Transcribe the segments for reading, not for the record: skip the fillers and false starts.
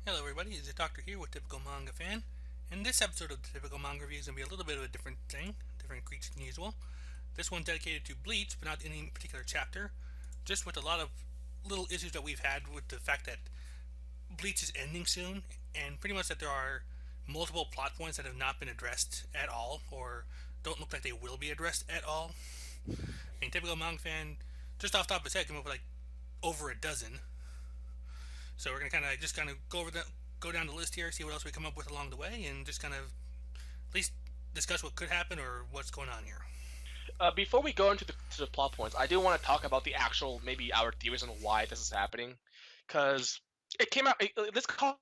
Hello everybody, it's the Doctor here with Typical Manga Fan. And this episode of the Typical Manga Review is going to be a little bit of a different thing, different creature than usual. This one's dedicated to Bleach, but not any particular chapter. Just with a lot of little issues that we've had with the fact that Bleach is ending soon, and pretty much that there are multiple plot points that have not been addressed at all, or don't look like they will be addressed at all. I mean, Typical Manga Fan, just off the top of his head, came up with like over a dozen. So we're gonna kind of go down the list here, see what else we come up with along the way, and just kind of at least discuss what could happen or what's going on here. Before we go into the plot points, I do want to talk about the actual, maybe our theories on why this is happening, because it came out. This caught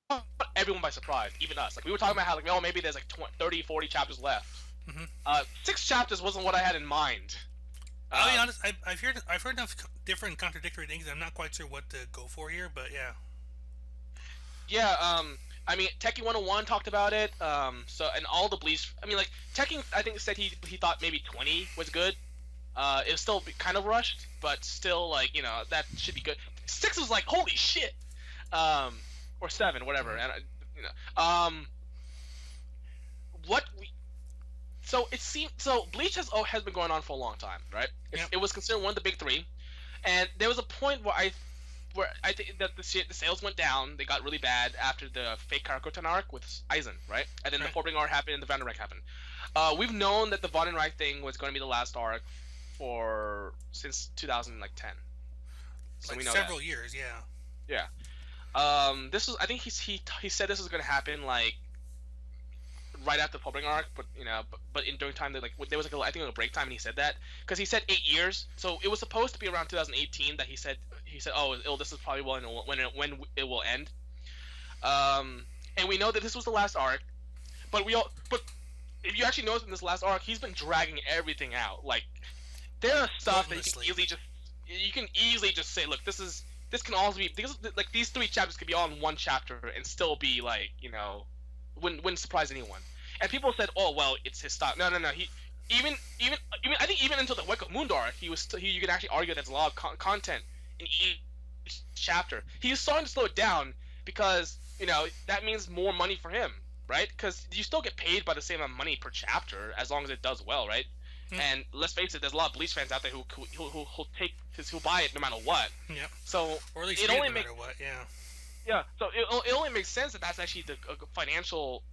everyone by surprise, even us. Like we were talking about how like, oh, maybe there's like 30, 40 chapters left. Mm-hmm. 6 chapters wasn't what I had in mind. I'll be honest. I've heard enough different contradictory things. I'm not quite sure what to go for here, but yeah. Yeah, I mean, Techie 101 talked about it. So and all the Bleach. I mean, like Techie, I think said he thought maybe 20 was good. It was still kind of rushed, but still like that should be good. 6 was like holy shit. Or 7, whatever. And what we. So it seemed Bleach has been going on for a long time, right? Yep. It was considered one of the big 3, and there was a point where I think that the sales went down. They got really bad after the fake Karakutan arc with Aizen, right? And then the Forbidden arc happened and the Vandenreich happened. We've known that the Vandenreich thing was going to be the last arc since 2010. So like we know several that. years, yeah. Yeah. This was, I think he said this was going to happen like right after the Forbidden arc, but during time that like there was like I think a break time, and he said that because he said 8 years, so it was supposed to be around 2018 that he said oh this is probably when it will end, and we know that this was the last arc, but if you actually notice in this last arc, he's been dragging everything out. Like there are stuff that you can easily just say, look, this can also be because like these 3 chapters could be all in one chapter and still be like wouldn't surprise anyone. And people said, "Oh well, it's his style." No. He even I think even until the Wake of Moon arc, you can actually argue there's a lot of content in each chapter. He's starting to slow it down because that means more money for him, right? Because you still get paid by the same amount of money per chapter as long as it does well, right? Mm. And let's face it, there's a lot of Bleach fans out there who'll buy it no matter what. Yep. So or at least it only makes no matter what, yeah. Yeah, so it only makes sense that that's actually the financial,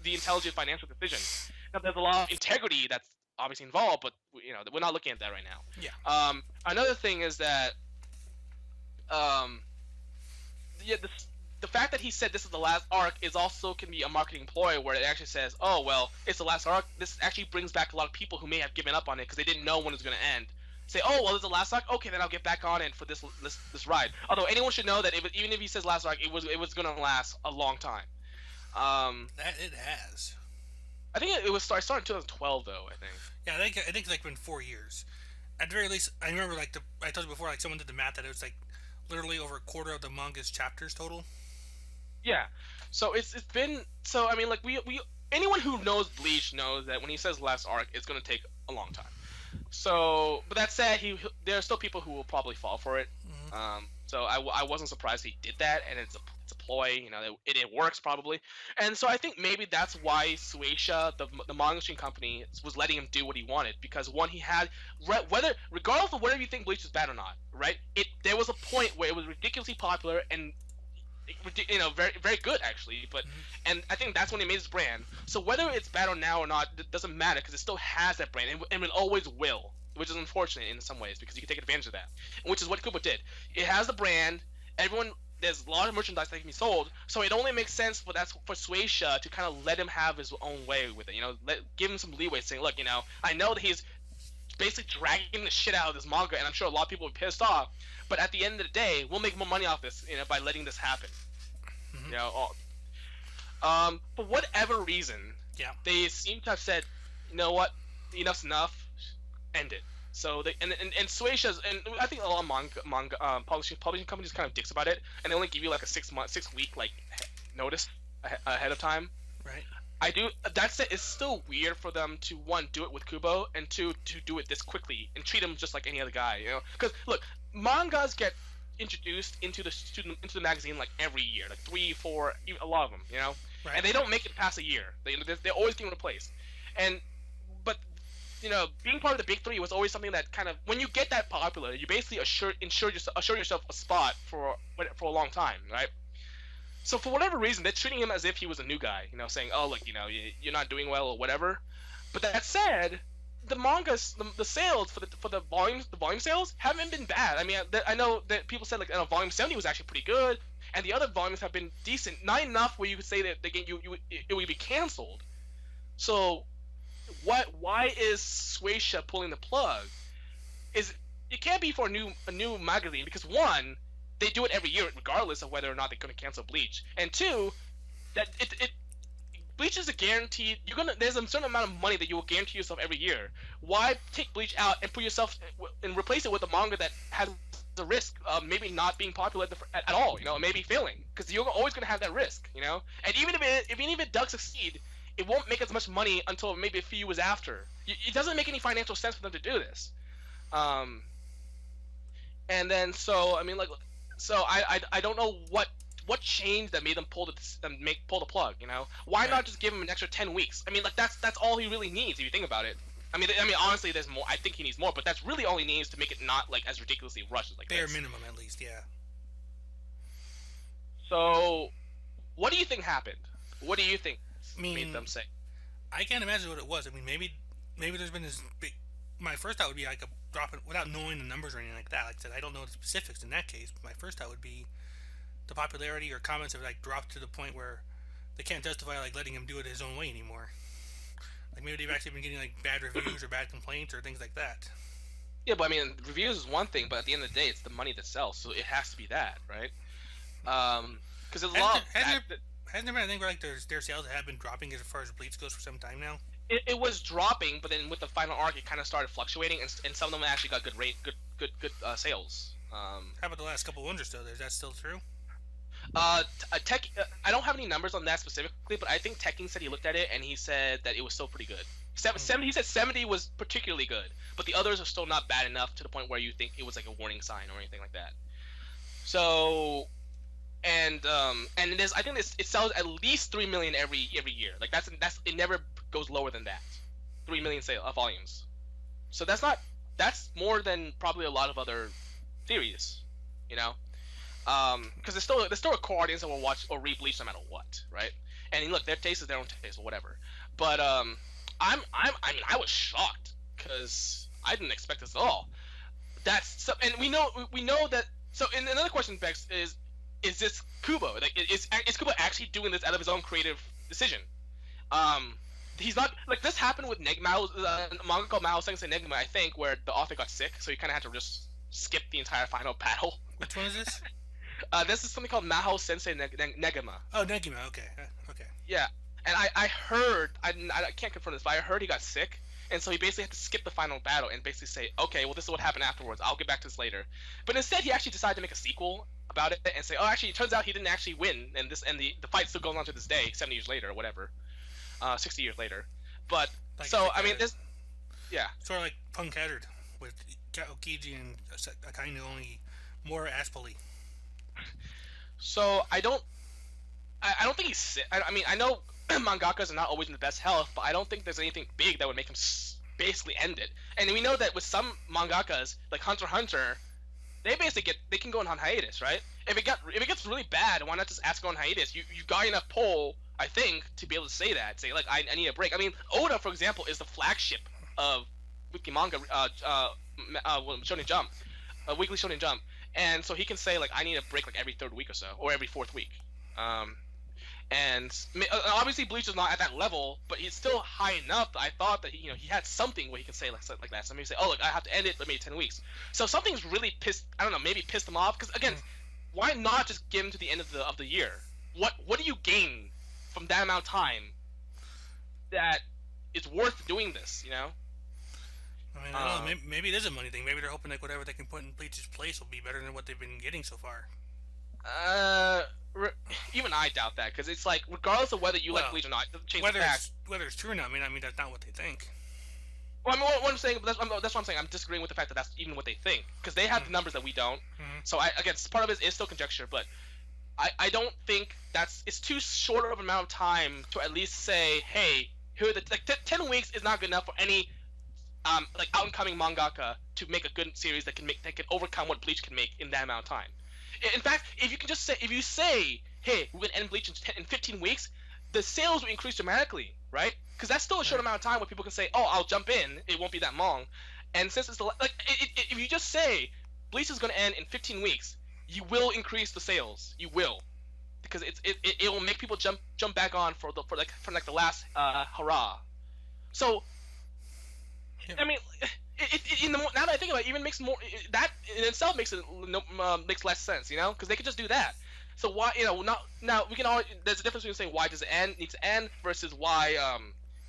the intelligent financial decision. Now, there's a lot of integrity that's obviously involved, but we're not looking at that right now. Yeah. Another thing is that, the fact that he said this is the last arc is also can be a marketing ploy where it actually says, oh well, it's the last arc. This actually brings back a lot of people who may have given up on it because they didn't know when it was going to end. Say, oh well, it's the last arc. Okay, then I'll get back on it for this ride. Although anyone should know that even if he says last arc, it was gonna last a long time. That it has. I think it started in 2012 though. I think. Yeah, I think it's like been 4 years. At the very least, I remember like I told you before, like someone did the math that it was like literally over a quarter of the manga's chapters total. Yeah. So it's been so. I mean, like we anyone who knows Bleach knows that when he says last arc, it's gonna take a long time. So, but that said, there are still people who will probably fall for it. Mm-hmm. So I wasn't surprised he did that, and it's a ploy. It works probably, and so I think maybe that's why Shueisha, the manga stream company, was letting him do what he wanted because one, he had regardless of whether you think Bleach is bad or not, right? There was a point where it was ridiculously popular and very very good actually, but and I think that's when he made his brand. So whether it's bad or now or not, it doesn't matter because it still has that brand and it always will, which is unfortunate in some ways because you can take advantage of that, which is what Kubo did. It has the brand, there's a lot of merchandise that can be sold, so it only makes sense for Shueisha to kind of let him have his own way with it. Give him some leeway, saying, look, I know that he's basically dragging the shit out of this manga, and I'm sure a lot of people will be pissed off. But at the end of the day, we'll make more money off this, by letting this happen. Mm-hmm. For whatever reason, yeah, they seem to have said, you know what, enough's enough, end it. So they and Shueisha's, and I think a lot of manga publishing companies kind of dicks about it, and they only give you like a 6-week like notice ahead of time. Right. That said, it's still weird for them to one, do it with Kubo, and two, to do it this quickly and treat him just like any other guy. Because look, mangas get introduced into the magazine like every year, like 3, 4, even a lot of them, you know, Right. and they don't make it past a year. They're always getting replaced, and but you know, being part of the big three was always something that kind of, when you get that popular, you basically assure yourself a spot for a long time, right? So for whatever reason, they're treating him as if he was a new guy, you know, saying, "Oh, look, you know, you're not doing well or whatever." But that said, the sales for the volume sales haven't been bad. I mean, I know that people said like, volume 70 was actually pretty good, and the other volumes have been decent, not enough where you could say that it would be canceled. So why is Shueisha pulling the plug? Is it can't be for a new magazine, because one, they do it every year regardless of whether or not they're going to cancel Bleach, and two, that it Bleach is a guaranteed. There's a certain amount of money that you will guarantee yourself every year. Why take Bleach out and put yourself and replace it with a manga that has the risk of maybe not being popular at all, you know, maybe failing, because you're always going to have that risk, you know. And even if it does succeed, it won't make as much money until maybe a few years after. It doesn't make any financial sense for them to do this. And then so I mean, like, so I don't know what changed that made them pull the plug. You know, why not just give him an extra 10 weeks? I mean, like, that's all he really needs if you think about it. I mean, honestly, there's more. I think he needs more, but that's really all he needs to make it not like as ridiculously rushed like bare this. minimum, at least, yeah. So, what do you think happened? What do you think made them say? I can't imagine what it was. I mean, maybe there's been this big. My first thought would be like a drop without knowing the numbers or anything like that. Like I said, I don't know the specifics in that case. But my first thought would be the popularity or comments have like dropped to the point where they can't justify like letting him do it his own way anymore. Like maybe they've actually been getting like bad reviews or bad complaints or things like that. Yeah, but I mean, reviews is one thing, but at the end of the day, it's the money that sells, so it has to be that, right? Because there's a lot. Hasn't there been, I think, where like their sales have been dropping as far as Bleach goes for some time now? It was dropping, but then with the final arc, it kind of started fluctuating, and some of them actually got good sales. How about the last couple ones or so? Is that still true? Tech. I don't have any numbers on that specifically, but I think Tekking said he looked at it and he said that it was still pretty good. 70. He said 70 was particularly good, but the others are still not bad enough to the point where you think it was like a warning sign or anything like that. So, and it is. I think it sells at least 3 million every year. Like that's it never goes lower than that. 3 million volumes. So that's more than probably a lot of other theories, you know. Because there's still a core audience that will watch or read Bleach no matter what, right? And look, their taste is their own taste or whatever. But I mean, I was shocked because I didn't expect this at all. And we know that. So, and another question, Bex, is this Kubo? Like, is Kubo actually doing this out of his own creative decision? He's not, like, this happened with a manga called Mao Sensei Negma, I think, where the author got sick, so he kind of had to just skip the entire final battle. Which one is this? This is something called Mahou Sensei Negama. Oh, Negima. Okay. Okay. Yeah, and I heard, I can't confirm this, but I heard he got sick, and so he basically had to skip the final battle and basically say, okay, well, this is what happened afterwards. I'll get back to this later. But instead, he actually decided to make a sequel about it and say, oh, actually, it turns out he didn't actually win, and the fight still goes on to this day, 70 years later or whatever, 60 years later. But like, so I mean, this, yeah, sort of like Punk Headed with Okiji and Akainu, only more Aspoli. So I don't think he's sick. I mean, I know mangakas are not always in the best health, but I don't think there's anything big that would make him basically end it. And we know that with some mangakas, like Hunter x Hunter, they can go on hiatus, right? If it gets really bad, why not just ask to go on hiatus? You got enough pull, I think, to be able to say that. Say like, I need a break. I mean, Oda, for example, is the flagship of weekly manga, Shonen Jump, Weekly Shonen Jump. And so he can say, like, I need a break, like, every third week or so, or every fourth week. And obviously Bleach is not at that level, but he's still high enough that I thought that he had something where he can say like that. So maybe say, oh, look, I have to end it, but maybe 10 weeks. So something's really maybe pissed him off. Because again, why not just give him to the end of the year? What do you gain from that amount of time that is worth doing this? You know. I mean, I don't know. Maybe it is a money thing. Maybe they're hoping like whatever they can put in Bleach's place will be better than what they've been getting so far. Even I doubt that, because it's like, regardless of whether you like Bleach or not, it doesn't change the fact. Whether it's true or not, I mean that's not what they think. Well, I mean, what I'm saying, that's what I'm saying. I'm disagreeing with the fact that that's even what they think, because they have the numbers that we don't. So again, part of it is still conjecture, but I don't think it's too short of an amount of time to at least say, hey, here are the 10 weeks is not good enough for any like out and coming mangaka to make a good series that can overcome what Bleach can make in that amount of time. In fact, if you say, hey, we're gonna end Bleach in 15 weeks, the sales will increase dramatically, right? Because that's still a short amount of time where people can say, oh, I'll jump in, it won't be that long. And since it's if you just say Bleach is gonna end in 15 weeks, you will increase the sales. You will, because it will make people jump back on for the last hurrah. So, I mean, now that I think about it, even makes more that in itself makes less sense, because they could just do that. So why, now we can all, there's a difference between saying why does it need to end versus why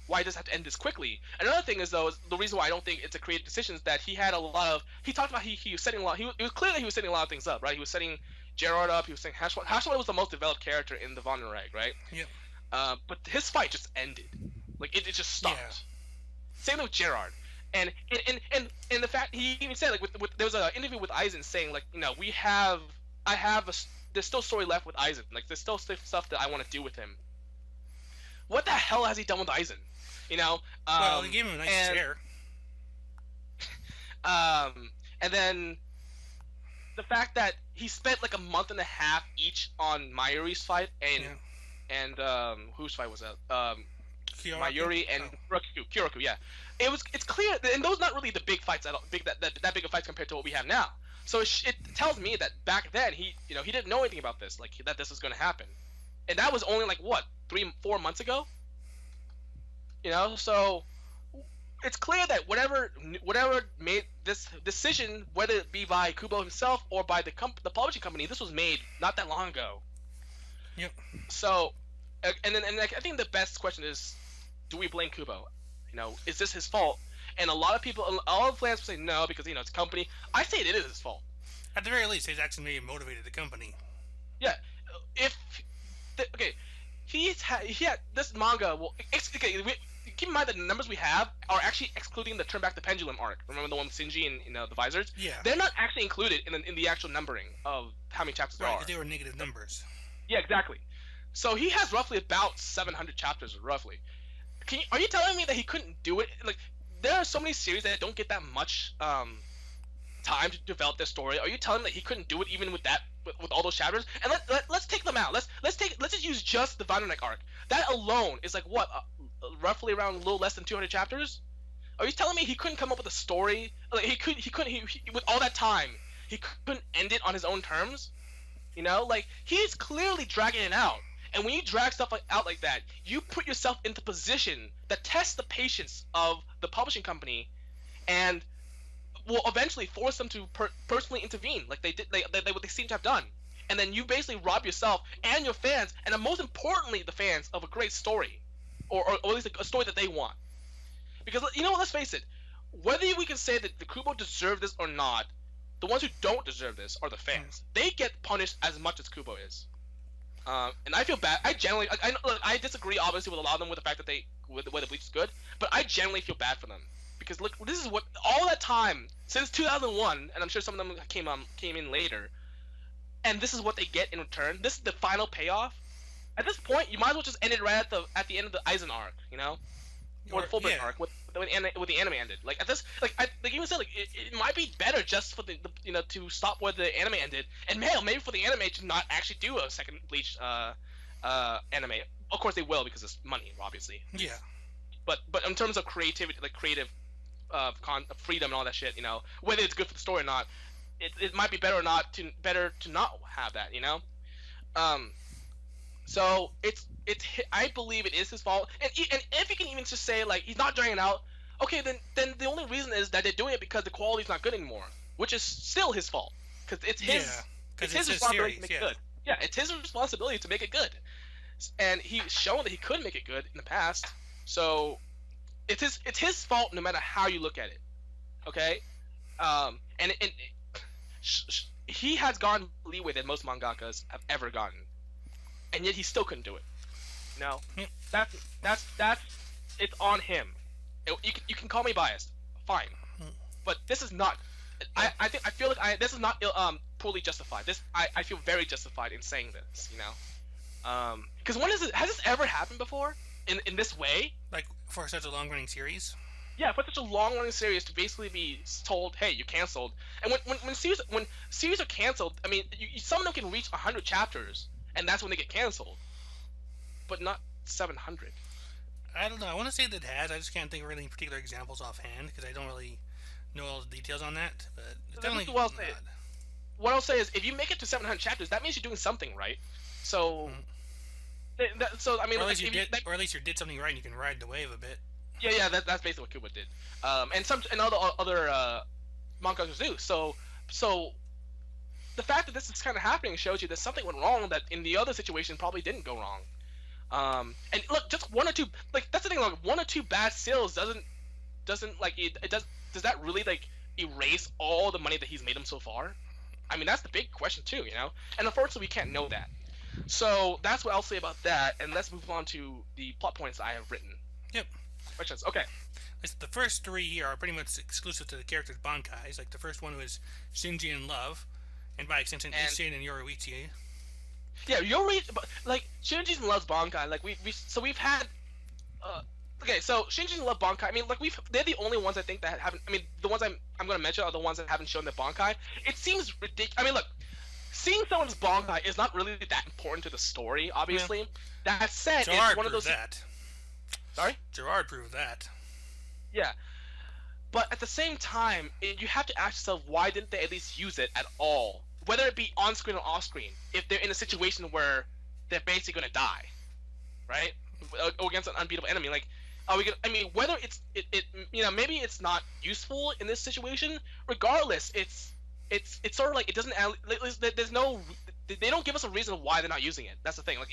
does it have to end this quickly. Another thing is the reason why I don't think it's a creative decision is that he talked about he was setting a lot, it was clear that he was setting a lot of things up, right? He was setting Gerard up, he was saying Hashimoto was the most developed character in the Vonnegut, right? Yeah. But his fight just ended, like it just stopped. Yeah. Same thing with Gerard. And the fact he even said, like, there was an interview with Aizen saying, like, there's still story left with Aizen. Like, there's still stuff that I want to do with him. What the hell has he done with Aizen? Well, he gave him a nice chair. And then the fact that he spent like a month and a half each on Mayuri's fight and whose fight was that? Mayuri and Kyoraku, yeah. It's clear, and those not really the big fights that big of fights compared to what we have now. So it tells me that back then he didn't know anything about this, like that this was going to happen, and that was only like what 3-4 months ago. So it's clear that whatever made this decision, whether it be by Kubo himself or by the publishing company, this was made not that long ago. Yep. So, and I think the best question is, do we blame Kubo? Is this his fault? And a lot of people, all of fans will say no because it's a company. I say it is his fault. At the very least, his action may have motivated the company. Yeah, he had this manga. Well, keep in mind that the numbers we have are actually excluding the Turn Back the Pendulum arc. Remember the one with Shinji and the visors? Yeah. They're not actually included in the actual numbering of how many chapters there are. Right, because they were negative numbers. Yeah, exactly. So he has roughly about 700 chapters, roughly. Are you telling me that he couldn't do it? Like, there are so many series that don't get that much time to develop their story. Are you telling me that he couldn't do it even with all those chapters? And let's take them out. Let's just use just the Vonnegut arc. That alone is like what, roughly around a little less than 200 chapters. Are you telling me he couldn't come up with a story? Like he couldn't with all that time, he couldn't end it on his own terms? Like he's clearly dragging it out. And when you drag stuff out like that, you put yourself into position that tests the patience of the publishing company, and will eventually force them to personally intervene, like they what they seem to have done. And then you basically rob yourself and your fans, and most importantly, the fans, of a great story, or at least a story that they want. Because let's face it, whether we can say that the Kubo deserve this or not, the ones who don't deserve this are the fans. They get punished as much as Kubo is. And I feel bad. I disagree obviously with a lot of them with the fact that whether Bleach is good, but I generally feel bad for them because look, this is what all that time since 2001, and I'm sure some of them came in later, and this is what they get in return. This is the final payoff. At this point, you might as well just end it right at the end of the Aizen arc, or the Fullbright arc with the anime ended. Like at this, like you said, like it might be better just for the to stop where the anime ended, and maybe for the anime to not actually do a second Bleach anime. Of course they will because it's money, obviously. Yeah. But in terms of creativity, like creative freedom and all that shit, whether it's good for the story or not, it might be better to not have that, So I believe it is his fault, and if you can even just say like he's not dragging it out, okay, then the only reason is that they're doing it because the quality's not good anymore, which is still his fault because it's his responsibility to make it good. Yeah, it's his responsibility to make it good, and he's shown that he could make it good in the past. So it's his fault no matter how you look at it. Okay, and he has gotten leeway that most mangakas have ever gotten. And yet he still couldn't do it. That's it's on him. You can call me biased, fine, but this is not. I feel like this is not poorly justified. I feel very justified in saying this, you know. Because has this ever happened before in this way? Like for such a long running series. Yeah, for such a long running series to basically be told, hey, you canceled. And when series are canceled, I mean, some of them can reach 100 chapters, and that's when they get canceled, but not 700. I don't know. I want to say that it has. I just can't think of any particular examples offhand because I don't really know all the details on that. But it's definitely What I'll say is, if you make it to 700 chapters, that means you're doing something right. So, so I mean, or at least you did something right, and you can ride the wave a bit. Yeah, that's basically what Kuba did. And other mangas do. So the fact that this is kind of happening shows you that something went wrong that in the other situation probably didn't go wrong. And look, just one or two, like, that's the thing, like, one or two bad sales doesn't like it does that really like erase all the money that he's made him so far? I mean, that's the big question too, you know. And unfortunately, we can't know that. So that's what I'll say about that. And let's move on to the plot points I have written. Yep. Questions? Okay. The first three here are pretty much exclusive to the characters' bankais. Like the first one was Shinji in love, and by extension, Isshin and Yoruichi. Yeah, like Shinji's in love's bankai. Like we've had. Okay, so Shinji and love bankai. I mean, like they're the only ones I think that haven't. I mean, the ones I'm going to mention are the ones that haven't shown their bankai. It seems ridiculous. I mean, look, seeing someone's bankai is not really that important to the story. Obviously, yeah. That said, Gerard it's one of those. That. Sorry? Gerard proved that. Yeah. But at the same time, you have to ask yourself, why didn't they at least use it at all? Whether it be on screen or off screen, if they're in a situation where they're basically going to die, right? Or against an unbeatable enemy. Like, are we gonna, I mean, whether it's, you know, maybe it's not useful in this situation, regardless, it's sort of like, it doesn't, there's no, they don't give us a reason why they're not using it. That's the thing. Like,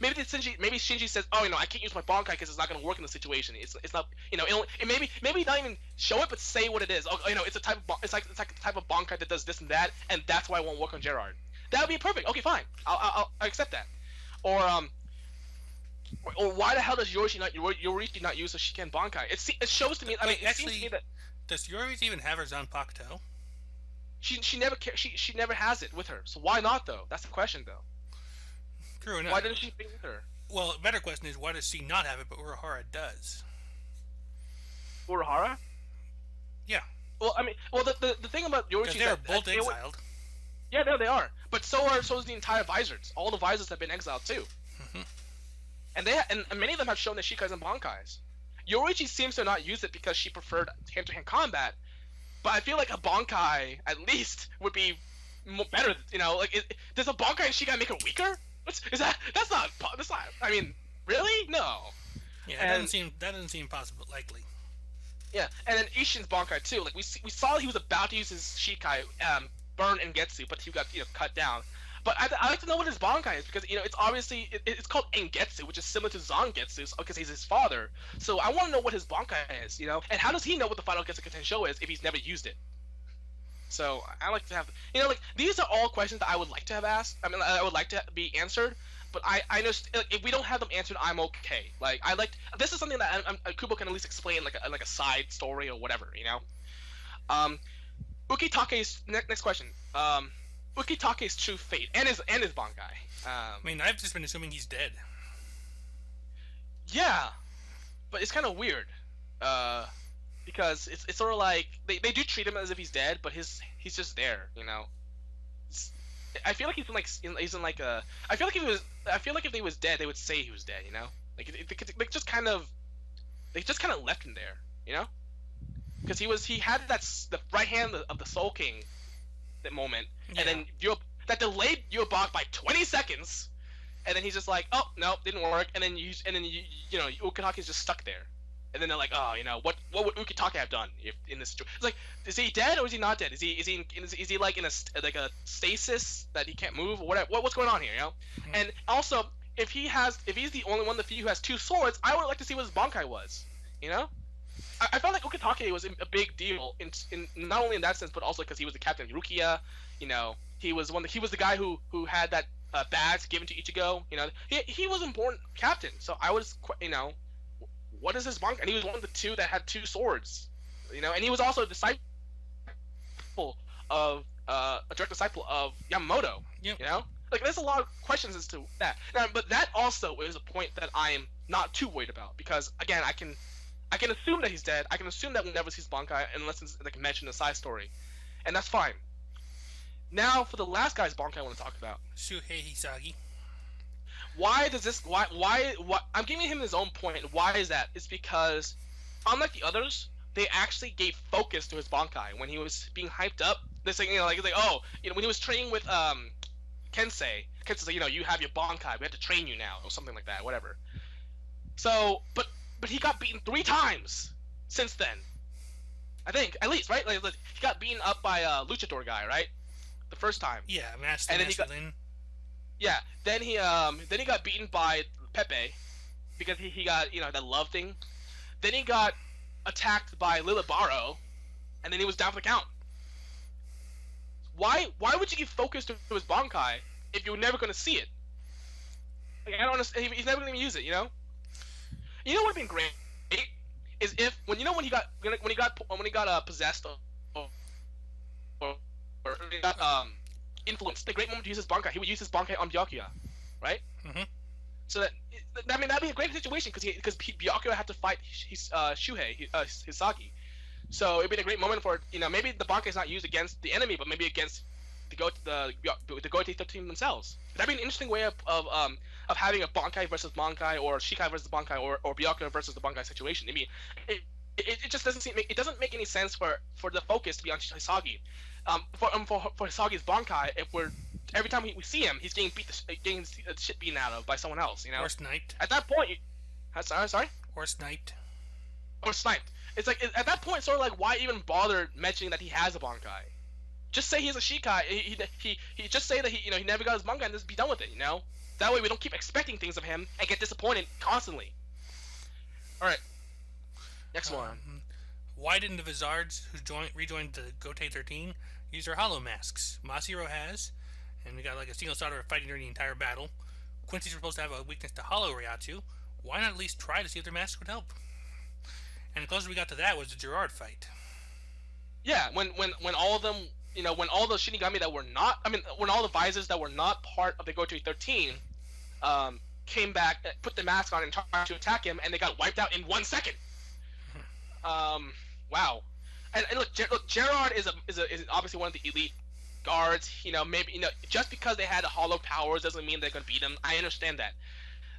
maybe Shinji says, oh, you know, I can't use my bankai because it's not going to work in the situation. It's not, you know, maybe not even show it, but say what it is. Oh, you know, it's a type of, it's like the type of bankai that does this and that, and that's why it won't work on Gerard. That would be perfect. Okay, fine. I'll accept that. Or why the hell does Yoruichi not use a Shiken bankai? It shows to me. I mean, it seems to me that does Yoruichi even have her Zanpakuto? She never has it with her. So why not though? That's the question though. True enough. Why doesn't she bring it with her? Well, a better question is why does she not have it but Urahara does? Urahara? Yeah. Well, I mean, the thing about Yoruichi is they're both exiled. Yeah, no, they are. But so is the entire visors. All the visors have been exiled too. Mm-hmm. And many of them have shown their Shikais and Bankais. Yoruichi seems to not use it because she preferred hand-to-hand combat. But I feel like a Bankai, at least, would be better, you know, like, does a Bankai and Shikai make her weaker? That's not, I mean, really? No. Yeah, that doesn't seem possible, likely. Yeah, and then Isshin's Bankai, too, like, we saw he was about to use his Shikai, burn and Getsu, but he got, you know, cut down. But I like to know what his Bankai is, because, you know, it's obviously, it's called Engetsu, which is similar to Zangetsu, because he's his father. So I want to know what his Bankai is, you know? And how does he know what the final Getsu Tensho is if he's never used it? So I like to have, you know, like, these are all questions that I would like to have asked. I mean, I would like to be answered, but I know, like, if we don't have them answered, I'm okay. Like, this is something that Kubo can at least explain, like a side story or whatever, you know? Ukitake's, next question. Ukitake's true fate and his bankai. I mean, I've just been assuming he's dead. Yeah, but it's kind of weird, because it's sort of like they do treat him as if he's dead, but he's just there, you know. I feel like he's in like a. I feel like if he was dead, they would say he was dead, you know. Like they just kind of left him there, you know, because he had the right hand of the Soul King. That moment, yeah. And then that delayed Yobak by 20 seconds, and then he's just like, oh no, didn't work, and then you know, Ukitake's just stuck there, and then they're like, oh, you know, what would Ukitake have done if in this situation? It's like, is he dead or is he not dead? Is he like in a stasis that he can't move or whatever? What's going on here, you know? Mm-hmm. And also, if he's the only one of the few who has two swords, I would like to see what his Bankai was, you know? I felt like Ukitake was a big deal in not only in that sense, but also because he was the captain of Rukia. You know, he was the guy who had that badge given to Ichigo. You know, he was an important captain. So I was, you know, what is his Bankai? And he was one of the two that had 2 swords, you know, and he was also a disciple of a direct disciple of Yamamoto. Yep. You know, like there's a lot of questions as to that. Now, but that also is a point that I am not too worried about, because again, I can assume that he's dead. I can assume that we'll never see his Bankai unless it's like mentioned in a side story, and that's fine. Now for the last guy's Bankai I want to talk about. Shuhei Hisagi. Why does this? Why? I'm giving him his own point. Why is that? It's because, unlike the others, they actually gave focus to his Bankai when he was being hyped up. They're saying, you know, like oh, you know, when he was training with Kensei's like, you know, you have your Bankai, we have to train you now, or something like that, whatever. So, but he got beaten 3 times since then. I think, at least, right? Like he got beaten up by a luchador guy, right? The first time. Yeah, Master And then he got- Masculine. Yeah, then he got beaten by Pepe because he got, you know, that love thing. Then he got attacked by Lilibaro, and then he was down for the count. Why would you give focus to his Bankai if you're never gonna see it? Like, I don't understand. He's never gonna use it, you know. You know what would have been great is if when he got possessed or he got influenced. The great moment to use his Bankai, he would use his Bankai on Byakuya, right? Mm-hmm. So that, I mean, that'd be a great situation because Byakuya had to fight Shuhei Hisagi. So it'd be a great moment for, you know, maybe the Bankai is not used against the enemy, but maybe against the Goethe team themselves. That'd be an interesting way of having a Bankai versus Bankai, or Shikai versus Bankai, or Byakuya versus the Bankai situation. I mean, it just doesn't make any sense for the focus to be on Hisagi. For Hisagi's Bankai, if every time we see him, he's getting getting the shit beaten out of by someone else, you know. Or sniped. At that point, sorry. Or sniped. Or sniped. It's like at that point, sort of like, why even bother mentioning that he has a Bankai? Just say he's a Shikai. He just say that he never got his Bankai and just be done with it, you know. That way we don't keep expecting things of him and get disappointed constantly. All right. Next one. Why didn't the Vizards who rejoined the Gote 13 use their hollow masks? Masahiro has, and we got like a single starter fighting during the entire battle. Quincy's supposed to have a weakness to hollow Ryatsu. Why not at least try to see if their masks would help? And the closest we got to that was the Gerard fight. Yeah, when all of them, you know, when all the Shinigami that were not, I mean, when all the visors that were not part of the Gote 13 came back, put the mask on and tried to attack him, and they got wiped out in 1 second. Wow. And look, Gerard is obviously one of the elite guards. You know, maybe, you know, just because they had hollow powers doesn't mean they're gonna beat him. I understand that.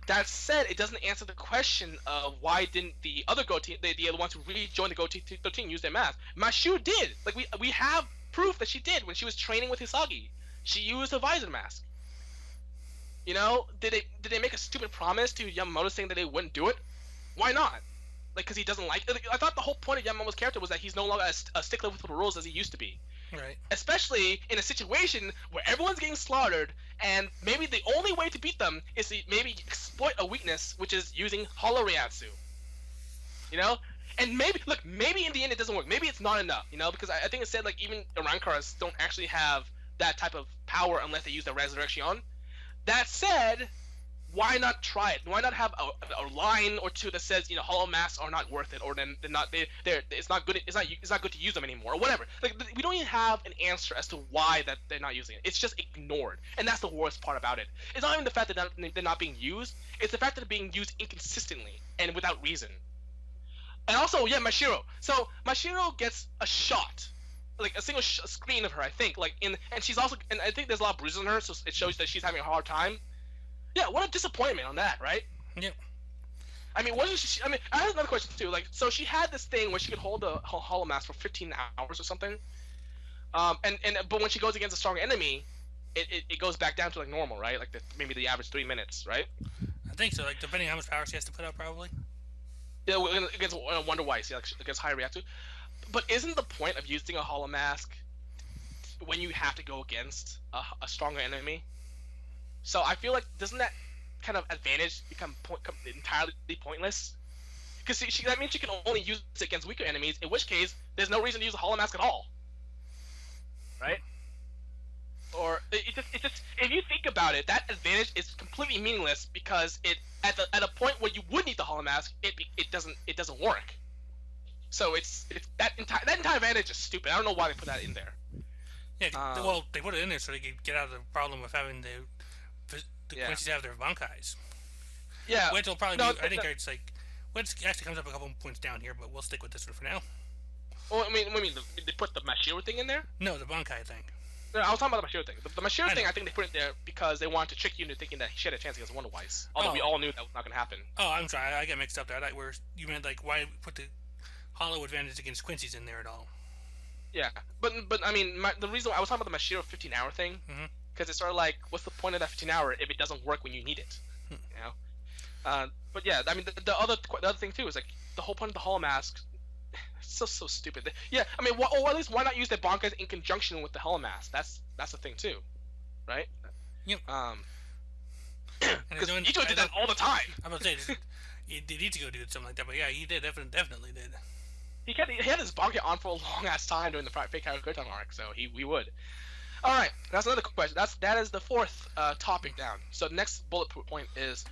That said, it doesn't answer the question of why didn't the other Gote, the other ones who rejoined the Gote 13, use their mask. Mashu did. Like we have proof that she did when she was training with Hisagi. She used a visor mask. You know, did they make a stupid promise to Yamamoto saying that they wouldn't do it? Why not? Like, because he doesn't like it? I thought the whole point of Yamamoto's character was that he's no longer a stickler with the rules as he used to be. Right. Especially in a situation where everyone's getting slaughtered, and maybe the only way to beat them is to maybe exploit a weakness, which is using Hollow Ryatsu. You know? And maybe in the end it doesn't work. Maybe it's not enough, you know? Because I think it said, like, even the Rankaras don't actually have that type of power unless they use the Resurrection. That said, why not try it? Why not have a line or two that says, you know, hollow masks are not worth it, or it's not good. It's not good to use them anymore, or whatever. Like, we don't even have an answer as to why that they're not using it. It's just ignored, and that's the worst part about it. It's not even the fact that they're not being used. It's the fact that they're being used inconsistently and without reason. And also, yeah, Mashiro. So Mashiro gets a shot, like a single screen of her, I think. And she's also, and I think there's a lot of bruises on her, so it shows that she's having a hard time. Yeah, what a disappointment on that, right? Yep. I mean, wasn't she? I mean, I have another question too. Like, so she had this thing where she could hold a hollow mask for 15 hours or something. But when she goes against a strong enemy, it goes back down to like normal, right? Like maybe the average 3 minutes, right? I think so. Like, depending on how much power she has to put out, probably. Yeah, against Wonder Weiss, yeah, like against high Ryatsu. But isn't the point of using a hollow mask when you have to go against a stronger enemy? So I feel like, doesn't that kind of advantage become entirely pointless? Because that means she can only use it against weaker enemies, in which case there's no reason to use a hollow mask at all, right? or it's just if you think about it, that advantage is completely meaningless because it at a point where you would need the hollow mask, it doesn't work. So it's that entire advantage is stupid. I don't know why they put that in there. Yeah, well, they put it in there so they could get out of the problem of having the Yeah. Quincy's have their Bankais. Yeah. Which will probably No, be, I think it's like, which actually comes up a couple points down here, but we'll stick with this one for now. well, I mean, they put the Mashiro thing in there. No, the Bankai thing. No, I was talking about the Mashiro thing. The Mashiro thing, I think they put it there because they wanted to trick you into thinking that she had a chance against Wonder Wise. Although we all knew that was not going to happen. Oh, I'm sorry, I got mixed up there. I thought where you meant like why put the hollow advantage against Quincy's in there at all. Yeah, but I mean, the reason I was talking about the Mashiro 15-hour thing, because it's sort of like, what's the point of that 15-hour if it doesn't work when you need it? You know. But yeah, I mean, the other thing too is like the whole point of the Hollow Mask. It's so stupid. Yeah, I mean, or at least why not use the Bankai in conjunction with the Hollow Mask? That's the thing too, right? Yep. Because Ichigo did that all the time. I'm about to say, did Ichigo do something like that? But yeah, he did. Definitely did. He had his Bankai on for a long ass time during the Fake Haraguchi arc, so we would. All right, that's another question. That is the fourth topic down. So the next bullet point is,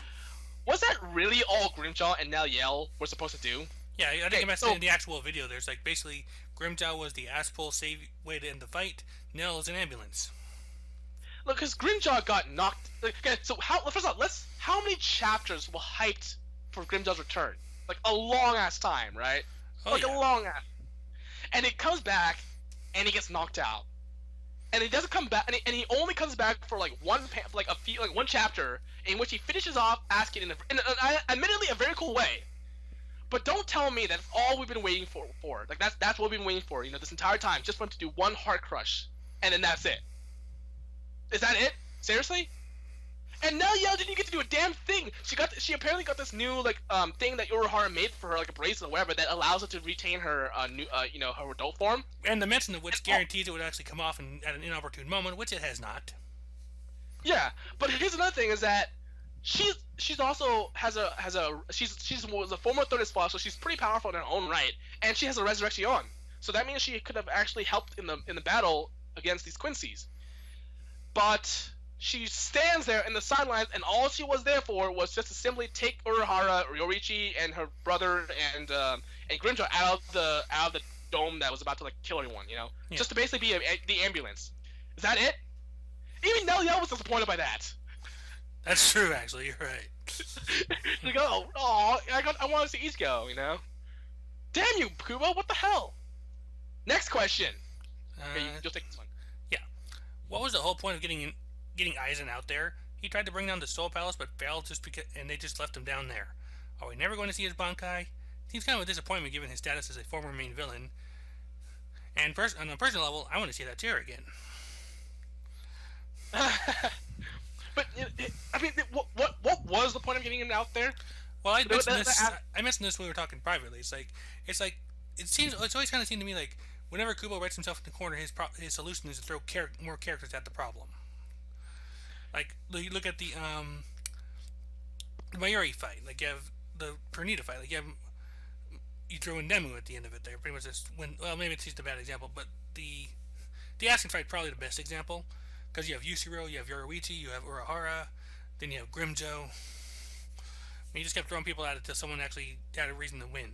was that really all Grimjaw and Nell were supposed to do? Yeah, I think in the actual video, there's like basically Grimjaw was the ass pull save way to end the fight. Nell is an ambulance. Look, because Grimjaw got knocked. Okay, so first off, how many chapters were hyped for Grimjaw's return? Like a long ass time, right? Oh, like a long ass. And it comes back, and he gets knocked out. And he doesn't come back, and he only comes back for like one chapter in which he finishes off asking in admittedly a very cool way. But don't tell me that's all we've been waiting for. Like that's what we've been waiting for, this entire time, just for him to do one heart crush, and then that's it. Is that it? Seriously? And now Yell didn't get to do a damn thing. She apparently got this new thing that Urahara made for her, like a bracelet or whatever, that allows her to retain her her adult form. And the mention of which guarantees it would actually come off at an inopportune moment, which it has not. Yeah, but here's another thing: is that she's also she's was a former third spot, so she's pretty powerful in her own right, and she has a resurrection. So that means she could have actually helped in the battle against these Quincy's. But she stands there in the sidelines, and all she was there for was just to simply take Urahara, Ryorichi, and her brother and Grimjaw out of the dome that was about to kill everyone. Yeah. Just to basically be the ambulance. Is that it? Even Nell was disappointed by that. That's true, actually. You're right. Like, I want to see Ichigo, Damn you, Kubo! What the hell? Next question. Okay, you'll take this one. Yeah. What was the whole point of getting Aizen out there? He tried to bring down the Soul Palace, but failed and they just left him down there. Are we never going to see his Bankai? Seems kind of a disappointment given his status as a former main villain. And on a personal level, I want to see that chair again. But I mean, what was the point of getting him out there? Well, I mentioned this when we were talking privately. It's always kind of seemed to me like whenever Kubo writes himself in the corner, his solution is to throw more characters at the problem. Like you look at the Mayuri fight, like you have the Pernita fight, like you throw in Nemu at the end of it. There, pretty much just maybe it's just a bad example, but the Asking fight probably the best example. Because you have Yushiro, you have Yoruichi, you have Urahara, then you have Grimjo. You just kept throwing people at it until someone actually had a reason to win.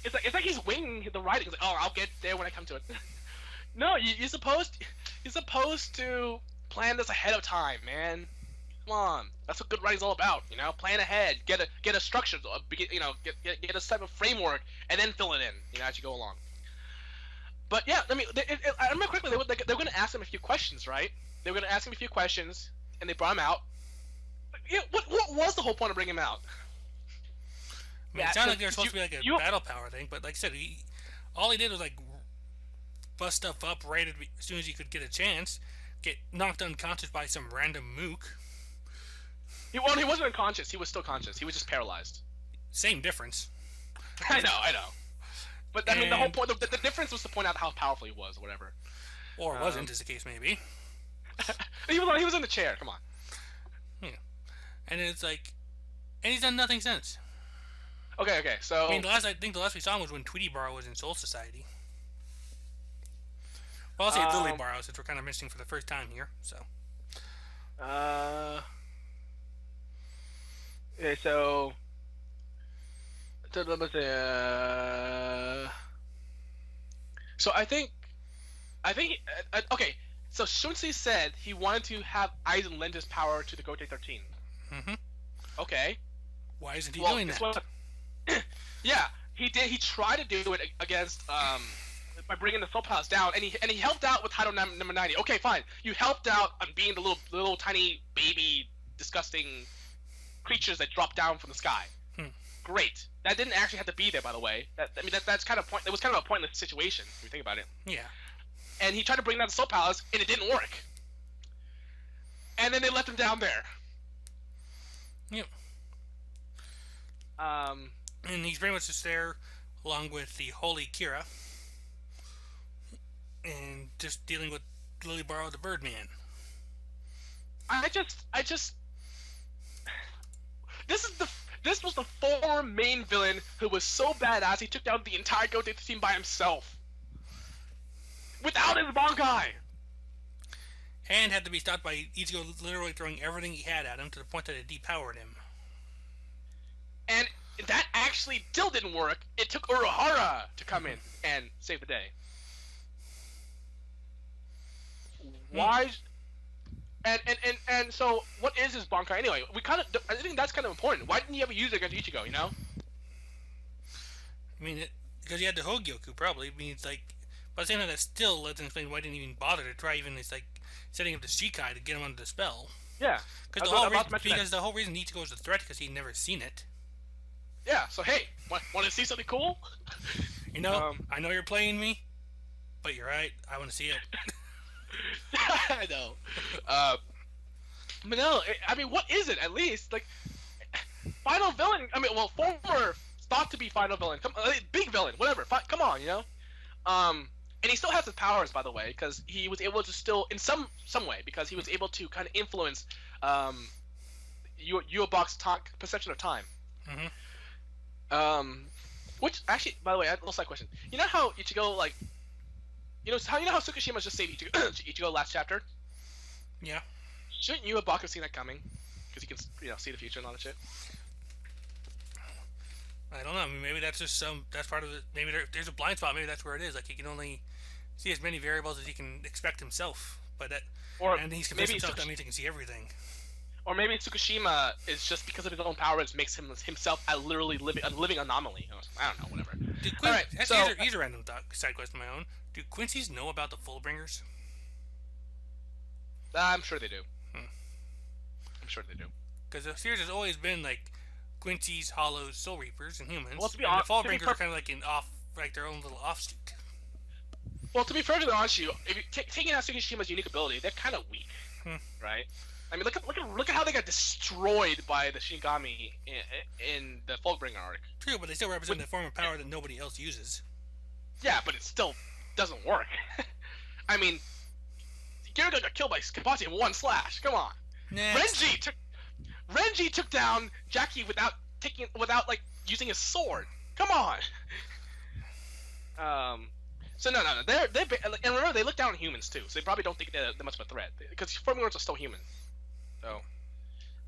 It's like he's winging the writing. He's like, I'll get there when I come to it. No, you're supposed to plan this ahead of time, man. Come on, that's what good writing's all about. Plan ahead, get a structure, get a type of framework, and then fill it in. As you go along. But yeah, I mean, I remember correctly, they were going to ask him a few questions, right? They were going to ask him a few questions, and they brought him out. Yeah, what was the whole point of bringing him out? I mean, it sounded like they were supposed to be like a battle power thing, but like I said, all he did was bust stuff up right as soon as he could get a chance, get knocked unconscious by some random mook. He wasn't unconscious. He was still conscious. He was just paralyzed. Same difference. I know. But I mean, the whole point, the difference was to point out how powerful he was, or whatever. Or wasn't, is the case maybe. he was in the chair. Come on. Yeah, and it's and he's done nothing since. Okay. So I think the last we saw him was when Tweety Bar was in Soul Society. Well, I'll say Lily Borrow since we're kind of missing for the first time here. So. Okay, so. So okay. So Shunsi said he wanted to have Aizen lend his power to the Gote 13. Mm-hmm. Okay. Why isn't he doing that? Yeah, he did. He tried to do it against by bringing the Soul Palace down, and he helped out with Hado number 90. Okay, fine. You helped out on being the little tiny baby disgusting creatures that drop down from the sky. Great. That didn't actually have to be there, by the way. That's kind of point. It was kind of a pointless situation if you think about it. Yeah. And he tried to bring down the Soul Palace, and it didn't work. And then they left him down there. Yep. And he's pretty much just there, along with the Holy Kira, and just dealing with Lily Borrow the Birdman. This was the former main villain who was so badass he took down the entire Goten team by himself. Without his Bankai! And had to be stopped by Ichigo literally throwing everything he had at him to the point that it depowered him. And that actually still didn't work. It took Urahara to come in and save the day. Why? And so, what is his Bankai anyway? I think that's kind of important. Why didn't he ever use it against Ichigo? You know? I mean, because he had the Hogyoku, probably. I mean, it's like, but saying that still lets him explain why he didn't even bother to try even this like setting up the Shikai to get him under the spell. Yeah. Because the whole reason Ichigo is a threat because he'd never seen it. Yeah. So hey, want to see something cool? You know, I know you're playing me, but you're right. I want to see it. I know. But no, I mean, what is it, at least? Like, final villain, former thought to be final villain, big villain, whatever, come on, you know? And he still has his powers, by the way, because he was able to still, in some way, because he was able to kind of influence, Yuobach's perception of time. Mm-hmm. Which, actually, by the way, I have a side question. You know how Ichigo, like, you know how Tsukushima just saved Ichigo last chapter? Yeah. Shouldn't Yuobach have seen that coming? Because he can, see the future and all that shit. I don't know. I mean, maybe that's just that's part of it. Maybe there's a blind spot. Maybe that's where it is. Like, he can only see as many variables as he can expect himself. And he's convinced himself that means he can see everything. Or maybe Tsukushima is just because of his own powers makes himself a literally a living anomaly. I don't know, whatever. Alright, here's a random side quest of my own. Do Quincy's know about the Fullbringers? I'm sure they do. I'm sure they do. Because the series has always been like Quincy's, Hollows, Soul Reapers, and humans. Well, the Fullbringers are kind of like their own little offshoot. Well, to be fair to the honest, if you taking out Tsukushima's unique ability, they're kind of weak, right? I mean, look at how they got destroyed by the Shinigami in the Fullbringer arc. True, but they still represent a form of power that nobody else uses. Yeah, but it still doesn't work. I mean, Gyarados got killed by Kabuto in one slash. Come on. Next. Renji took down Jackie without like using his sword. Come on. So no. They're and remember they look down on humans too, so they probably don't think they're much of a threat because Fullbringers are still human. So,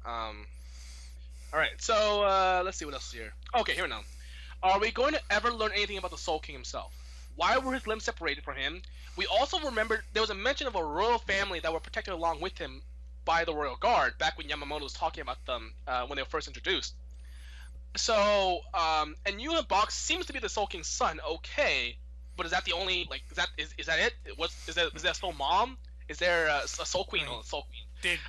all right. So let's see what else is here. Okay, here we go. Are we going to ever learn anything about the Soul King himself? Why were his limbs separated from him? We also remembered there was a mention of a royal family that were protected along with him by the royal guard back when Yamamoto was talking about them when they were first introduced. So, and Yuha Box seems to be the Soul King's son. Okay, but is that the only is that it? Is that Soul Mom? Is there a Soul Queen? Oh, Soul Queen. Did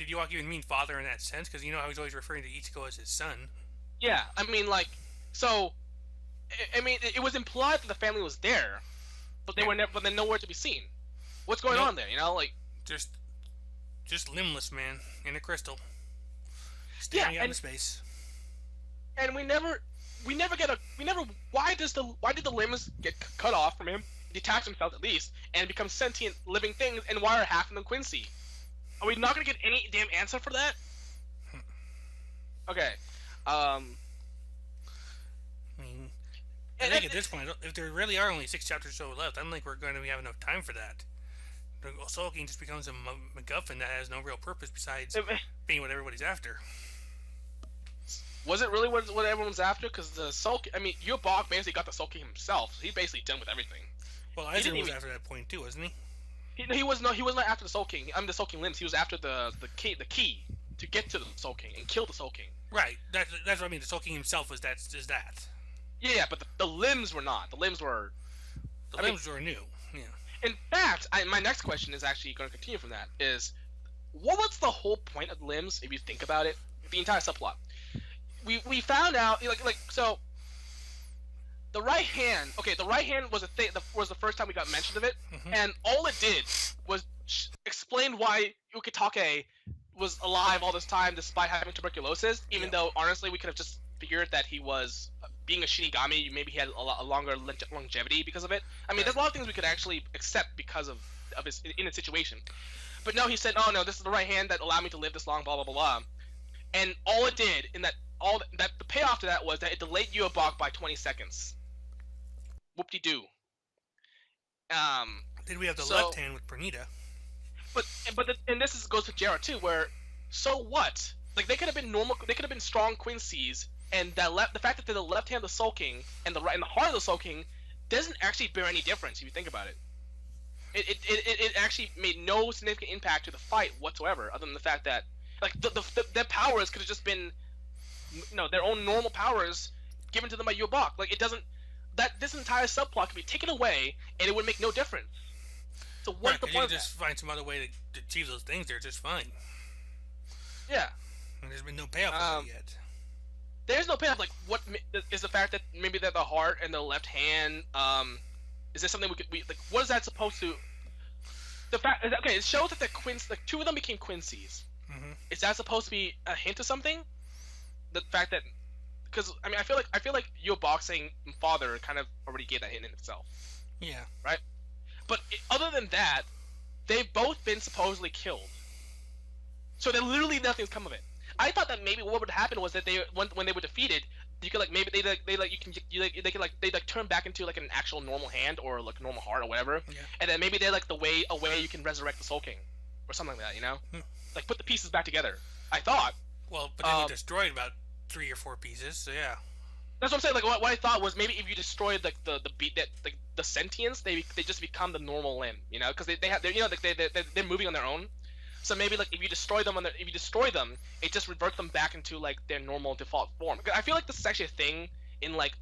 Yuha even mean father in that sense? Because you know how he's always referring to Ichigo as his son. Yeah, I mean, so. I mean, it was implied that the family was there, but they were never. But then nowhere to be seen. What's going on there? You know, like just limbless man in a crystal, staring out into space. And we never. Why did the limbs get cut off from him, detach themselves at least, and become sentient living things? And why are half of them Quincy? Are we not gonna get any damn answer for that? Okay. I think at this point, if there really are only 6 chapters or so left, I don't think we're going to have enough time for that. The Soul King just becomes a MacGuffin that has no real purpose besides being what everybody's after. Was it really what everyone was after? Because the Soul, I mean, Yubok basically got the Soul King himself. So he basically done with everything. Well, Aizen was after that point too, wasn't he? He was not after the Soul King. The Soul King limbs. He was after the key to get to the Soul King and kill the Soul King. Right. That's what I mean. The Soul King himself is that. Yeah, but the limbs were not. The limbs were. The limbs were new. Yeah. In fact, my next question is actually going to continue from that. Is what was the whole point of the limbs? If you think about it, the entire subplot. We found out so. The right hand. Okay, the right hand was was the first time we got mention of it, and all it did was explain why Ukitake was alive all this time despite having tuberculosis. Even though honestly, we could have just figured that he was being a Shinigami. Maybe he had a longer longevity because of it. I mean, there's a lot of things we could actually accept because of his in a situation. But no, he said, "Oh no, this is the right hand that allowed me to live this long." Blah blah blah blah. And all it did the payoff to that was that it delayed Yubok by 20 seconds. Whoop-de-doo. Then we have the left hand with Bernita. And this goes to Jera too, where so what? Like they could have been normal. They could have been strong Quincy's, and the fact that they're the left hand of the Soul King and the heart of the Soul King doesn't actually bear any difference if you think about it. It actually made no significant impact to the fight whatsoever, other than the fact that like their powers could have just been, their own normal powers given to them by Yubok. Like it doesn't. That this entire subplot could be taken away, and it would make no difference. So what's the point? You can just find some other way to achieve those things. They're just fine. Yeah. And there's been no payoff for that yet. There's no payoff. Like, what is the fact that maybe they're the heart and the left hand? Is there something we like? What is that supposed to? The fact, okay, it shows that the two of them became Quincy's. Is that supposed to be a hint of something? The fact that. Because I mean, I feel like Yubok saying father kind of already gave that hint in itself. Yeah. Right. But other than that, they've both been supposedly killed. So then literally nothing's come of it. I thought that maybe what would happen was that when they were defeated, you could they turn back into like an actual normal hand or like normal heart or whatever. Yeah. And then maybe they're like a way you can resurrect the Soul King or something like that. Like put the pieces back together. I thought. Well, but then we destroyed about 3 or 4 pieces, so yeah. That's what I'm saying. Like what I thought was maybe if you destroyed like the sentience, they just become the normal limb, because they're moving on their own. So maybe like if you destroy them, it just reverts them back into like their normal default form. I feel like this is actually a thing in like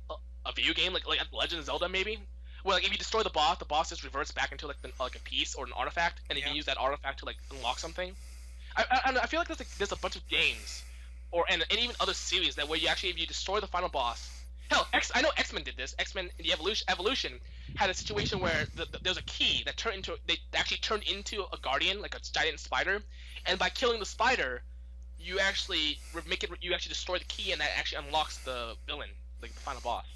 a video game, like Legend of Zelda maybe, where like if you destroy the boss just reverts back into like a piece or an artifact, and you can use that artifact to like unlock something. I feel like there's a bunch of games. And even other series that where you actually, if you destroy the final boss, hell, I know X-Men did this. X-Men in the Evolution had a situation where there was a key that they actually turned into a guardian, like a giant spider, and by killing the spider, you actually destroy the key, and that actually unlocks the villain, like the final boss.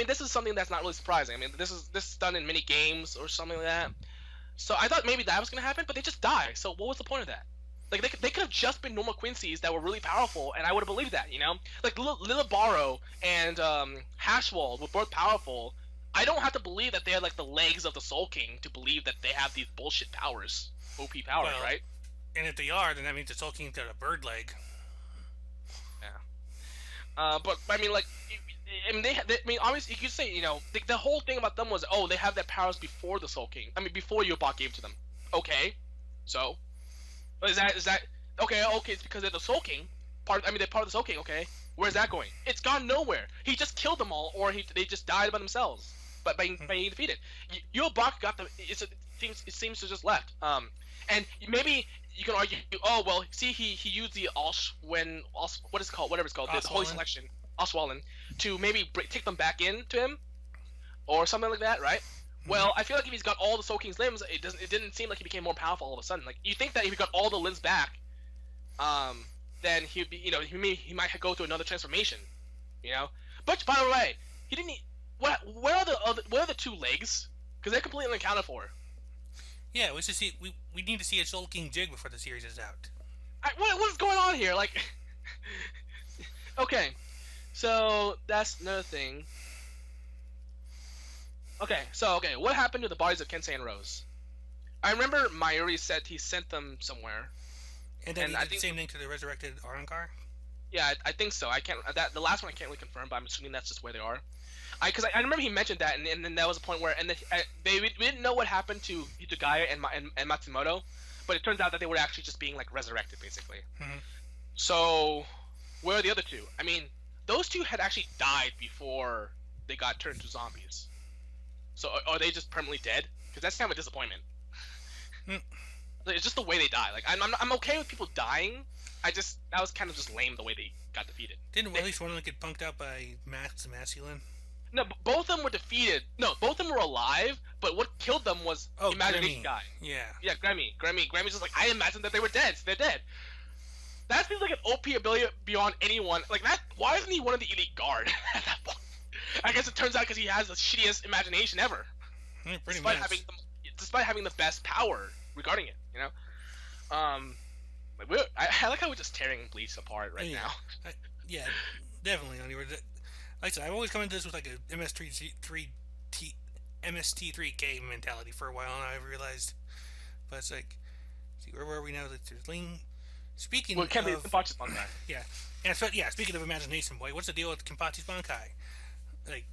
This is something that's not really surprising. I mean, this is done in many games or something like that. So I thought maybe that was gonna happen, but they just die. So what was the point of that? Like they could have just been normal Quincy's that were really powerful, and I would have believed that, Like Lilibaro and Hashwald were both powerful. I don't have to believe that they are like the legs of the Soul King to believe that they have these bullshit powers, OP powers, right? And if they are, then that means the Soul King's got a bird leg. Yeah. But I mean, like, obviously you could say, the whole thing about them was, they have their powers before the Soul King. I mean, before Yubok gave to them. Okay, so. Is that okay? Okay, it's because they're the Soul King. They're part of the Soul King. Okay, where's that going? It's gone nowhere. He just killed them all, or they just died by themselves, but by being defeated. Yubok got them. It seems to just left. And maybe you can argue, see, he used the whatever it's called, the Holy Selection, Oswalin, to maybe take them back into him, or something like that, right? Well, I feel like if he's got all the Soul King's limbs, it didn't seem like he became more powerful all of a sudden. Like you think that if he got all the limbs back, then he'd be, he might go through another transformation, But by the way, he didn't. Where are the 2 legs? Because they're completely unaccounted for. Yeah, we need to see a Soul King jig before the series is out. What is going on here? Like, okay, So that's another thing. Okay, what happened to the bodies of Kensei and Rose? I remember Mayuri said he sent them somewhere, And then and he I did the think same thing to the resurrected Arankar. yeah, I think so. I can't that the last one I can't really confirm, but I'm assuming that's just where they are. I remember he mentioned that, and then that was a point where and then we didn't know what happened to Hitagaya and Matsumoto, but it turns out that they were actually just being like resurrected basically. Mm-hmm. So where are the other two? I mean, those two had actually died before they got turned to zombies. So are they just permanently dead? Because that's kind of a disappointment. Mm. It's just the way they die. Like I'm okay with people dying. That was kind of just lame the way they got defeated. Didn't at least one of them get punked out by Max Masculine? No, both of them were defeated. No, both of them were alive. But what killed them was Imagination Grammy. Guy. Yeah. Yeah, Grammy's just like I imagined that they were dead. So they're dead. That seems like an OP ability beyond anyone. Like that. Why isn't he one of the elite guard at that point? I guess it turns out because he has the shittiest imagination ever. Yeah, pretty despite much. despite having the best power regarding it, you know. I like how we're just tearing Bleach apart right now. Yeah, definitely. Like I said, I've always come into this with like a MST3K mentality for a while, and I've realized, but it's like, see, where were we now? Like, there's Ling. Speaking Well, of, Kenpachi's Bankai. yeah. Speaking of imagination, boy, what's the deal with Kenpachi's Bankai? Like,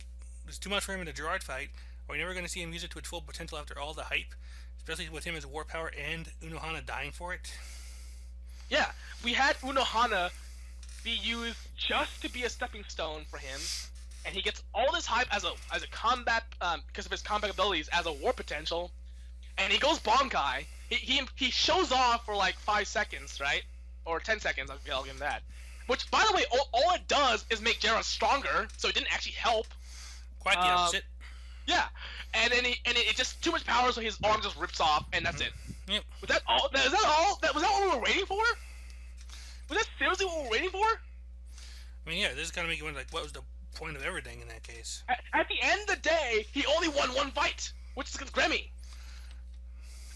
there's too much for him in the Gerard fight. Are we never going to see him use it to its full potential after all the hype, especially with him as war power and Unohana dying for it? Yeah, we had Unohana be used just to be a stepping stone for him, and he gets all this hype as a combat because of his combat abilities as a war potential, and he goes Bankai. He shows off for like 5 seconds, right, or 10 seconds. I'll give him that. Which, by the way, all it does is make Jera stronger, so it didn't actually help. Quite the opposite. Yeah, and then it just too much power, so his arm just rips off, and that's it. Yep. Was that all? Was that all? Was that what we were waiting for? Was that seriously what we were waiting for? I mean, yeah, this is kind of making you wonder, like, what was the point of everything in that case? At the end of the day, he only won one fight, which is against Grammy.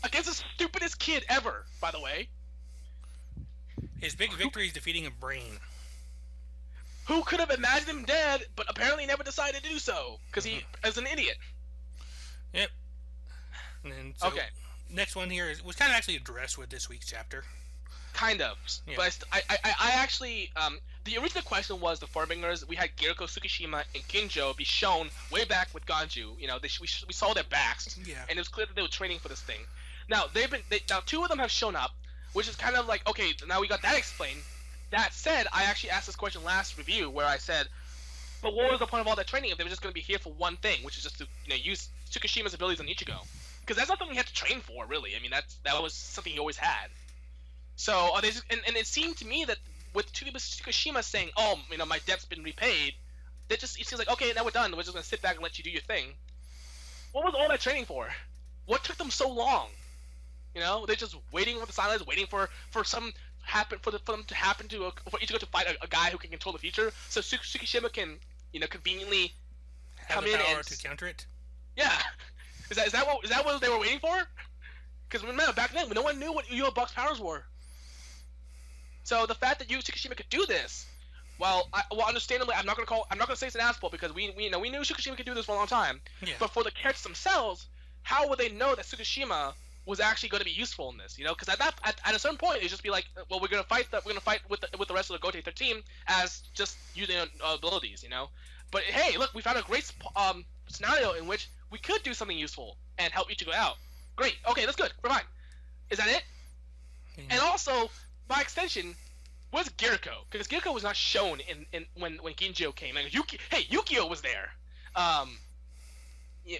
Against the stupidest kid ever, by the way. His big victory is defeating a brain. Who could have imagined him dead, but apparently never decided to do so, because he is an idiot. Yep. And then, so, okay. Next one here was kind of actually addressed with this week's chapter. Kind of. Yeah. But I actually, the original question was the Forbingers. We had Giriko, Tsukishima, and Ginjo be shown way back with Ganju. You know, we saw their backs, yeah. And it was clear that they were training for this thing. Now now 2 of them have shown up, which is kind of like, okay, now we got that explained. That said, I actually asked this question last review where I said, but what was the point of all that training if they were just going to be here for one thing, which is just to use Tsukishima's abilities on Ichigo? Because that's not something he had to train for, really. I mean, that was something he always had. So are they just, and it seemed to me that with Tsukishima saying, "Oh, my debt's been repaid," it seems like, okay, now we're done. We're just gonna sit back and let you do your thing. What was all that training for? What took them so long? They're just waiting for the silence, waiting for them to happen for Ichigo to fight a guy who can control the future, so Tsukishima can conveniently have come the in power and to counter it. Yeah, is that what they were waiting for? Because remember back then, no one knew what Yu Buck's powers were. So the fact that Tsukishima could do this, understandably, I'm not gonna say it's an asshole because we knew Tsukishima could do this for a long time. Yeah. But for the characters themselves, how would they know that Tsukishima was actually going to be useful in this? Because at a certain point, it'd just be like, well, we're gonna fight with the rest of the Gote 13 as just using abilities, But hey, look, we found a great scenario in which we could do something useful and help Ichigo out. Great. Okay, that's good. We're fine. Is that it? Yeah. And also, by extension, where's Giriko? Because Giriko was not shown in when Ginjo came. Like, Yukio was there.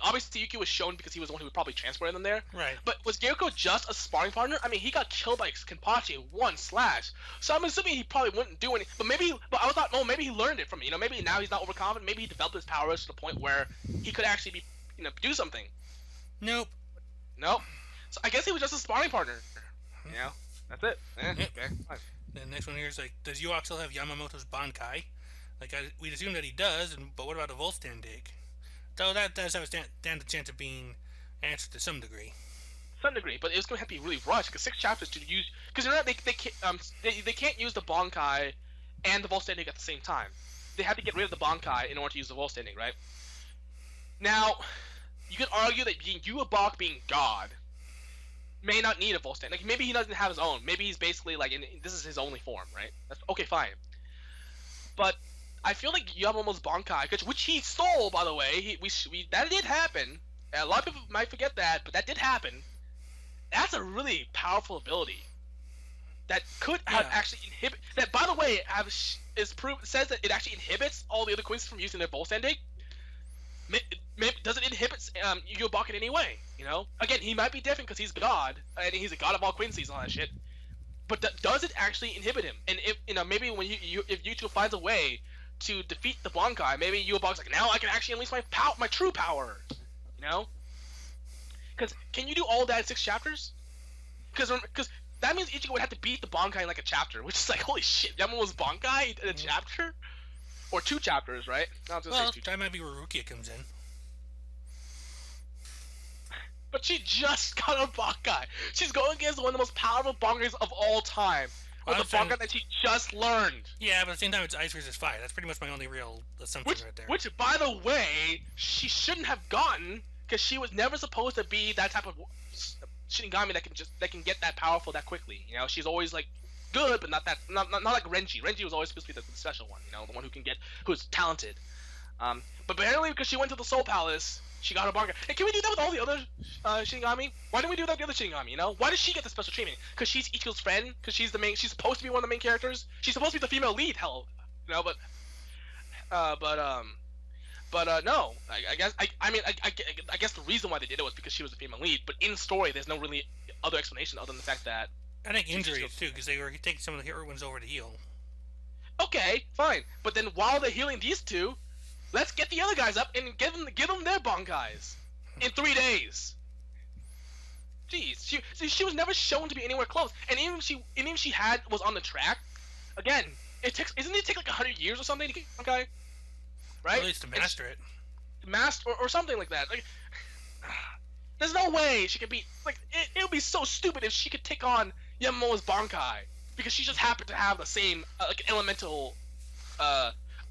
Obviously Yukio was shown because he was the one who would probably transport them there. Right. But was Giriko just a sparring partner? I mean, he got killed by Kenpachi in one slash. So I'm assuming he probably wouldn't do anything. But I thought, maybe he learned it from me. Maybe now he's not overconfident. Maybe he developed his powers to the point where he could actually be, do something. Nope. So I guess he was just a sparring partner. That's it. Yep. Okay. Fine. The next one here is like, does Yuok still have Yamamoto's Bankai? Like, we'd assume that he does, but what about a Volstan dig? So that does have a stand a chance of being answered to some degree. But it's going to have to be really rushed because 6 chapters to use. Because they can't use the Bankai and the Volstan dig at the same time. they had to get rid of the Bankai in order to use the Volt Standing, right? Now, you could argue that being Yubak being God may not need a Volt Standing. Like maybe he doesn't have his own. Maybe he's basically like this is his only form, right? That's okay, fine. But I feel like Yamamo's Bankai, which he stole, by the way, that did happen. And a lot of people might forget that, but that did happen. That's a really powerful ability that could have actually inhibit. That, by the way, says that it actually inhibits all the other queens from using their Volt Standing. Does it inhibit Yubak in any way? You know, again, he might be different because he's God and he's a god of all quincies and all that shit. But does it actually inhibit him? And if maybe when if Yuto finds a way to defeat the Bankai, maybe Yubak's like, now I can actually unleash my true power. You know? Because can you do all that in 6 chapters? Because that means Ichigo would have to beat the Bankai in like a chapter, which is like, holy shit, Yamamo's Bankai in a chapter? Or 2 chapters, right? Well, that might be where Rukia comes in. But she just got a Bankai. She's going against one of the most powerful Bankais of all time. With the Bankai that she just learned. Yeah, but at the same time, it's ice versus fire. That's pretty much my only real assumption right there. Which, by the way, she shouldn't have gotten, because she was never supposed to be that type of Shinigami that can get that powerful that quickly. You know, she's always like good, but not like Renji. Renji was always supposed to be the special one. You know, the one who's talented. But apparently, because she went to the Soul Palace, she got her Bankai. Hey, can we do that with all the other Shinigami? Why didn't we do that with the other Shinigami? You know, why does she get the special treatment? Because she's Ichigo's friend. Because she's the main. She's supposed to be one of the main characters. She's supposed to be the female lead. Hell, you know, no. I guess the reason why they did it was because she was the female lead. But in story, there's no really other explanation other than the fact that I think injuries too, because they were taking some of the hero ones over to heal. Okay, fine. But then while they're healing these two, let's get the other guys up and give them their Bankais in 3 days. Jeez, she was never shown to be anywhere close. And even if she was on the track, again, doesn't it take like 100 years or something to get Bankai? Right? Or at least to master it. Master or something like that. Like, there's no way she could beat. Like, it would be so stupid if she could take on Yamamo's Bankai because she just happened to have the same like elemental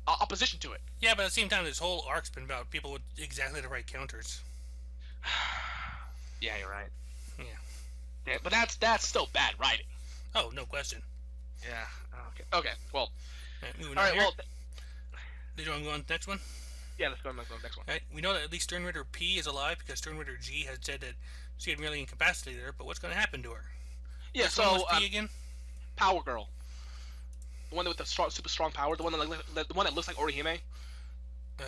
opposition to it. Yeah, but at the same time, this whole arc's been about people with exactly the right counters. Yeah, you're right. Yeah, but that's still bad writing. Oh, no question. Yeah. Okay. Well. Moving all on right. here. Well. Did you want to go on to the next one? Yeah, let's go on to the next one. All right. We know that at least Sternritter P is alive because Sternritter G has said that she had merely incapacitated her. But what's going to happen to her? Yeah. Which so one was P again? Power Girl. The one with the super strong power. The one that looks like Orihime.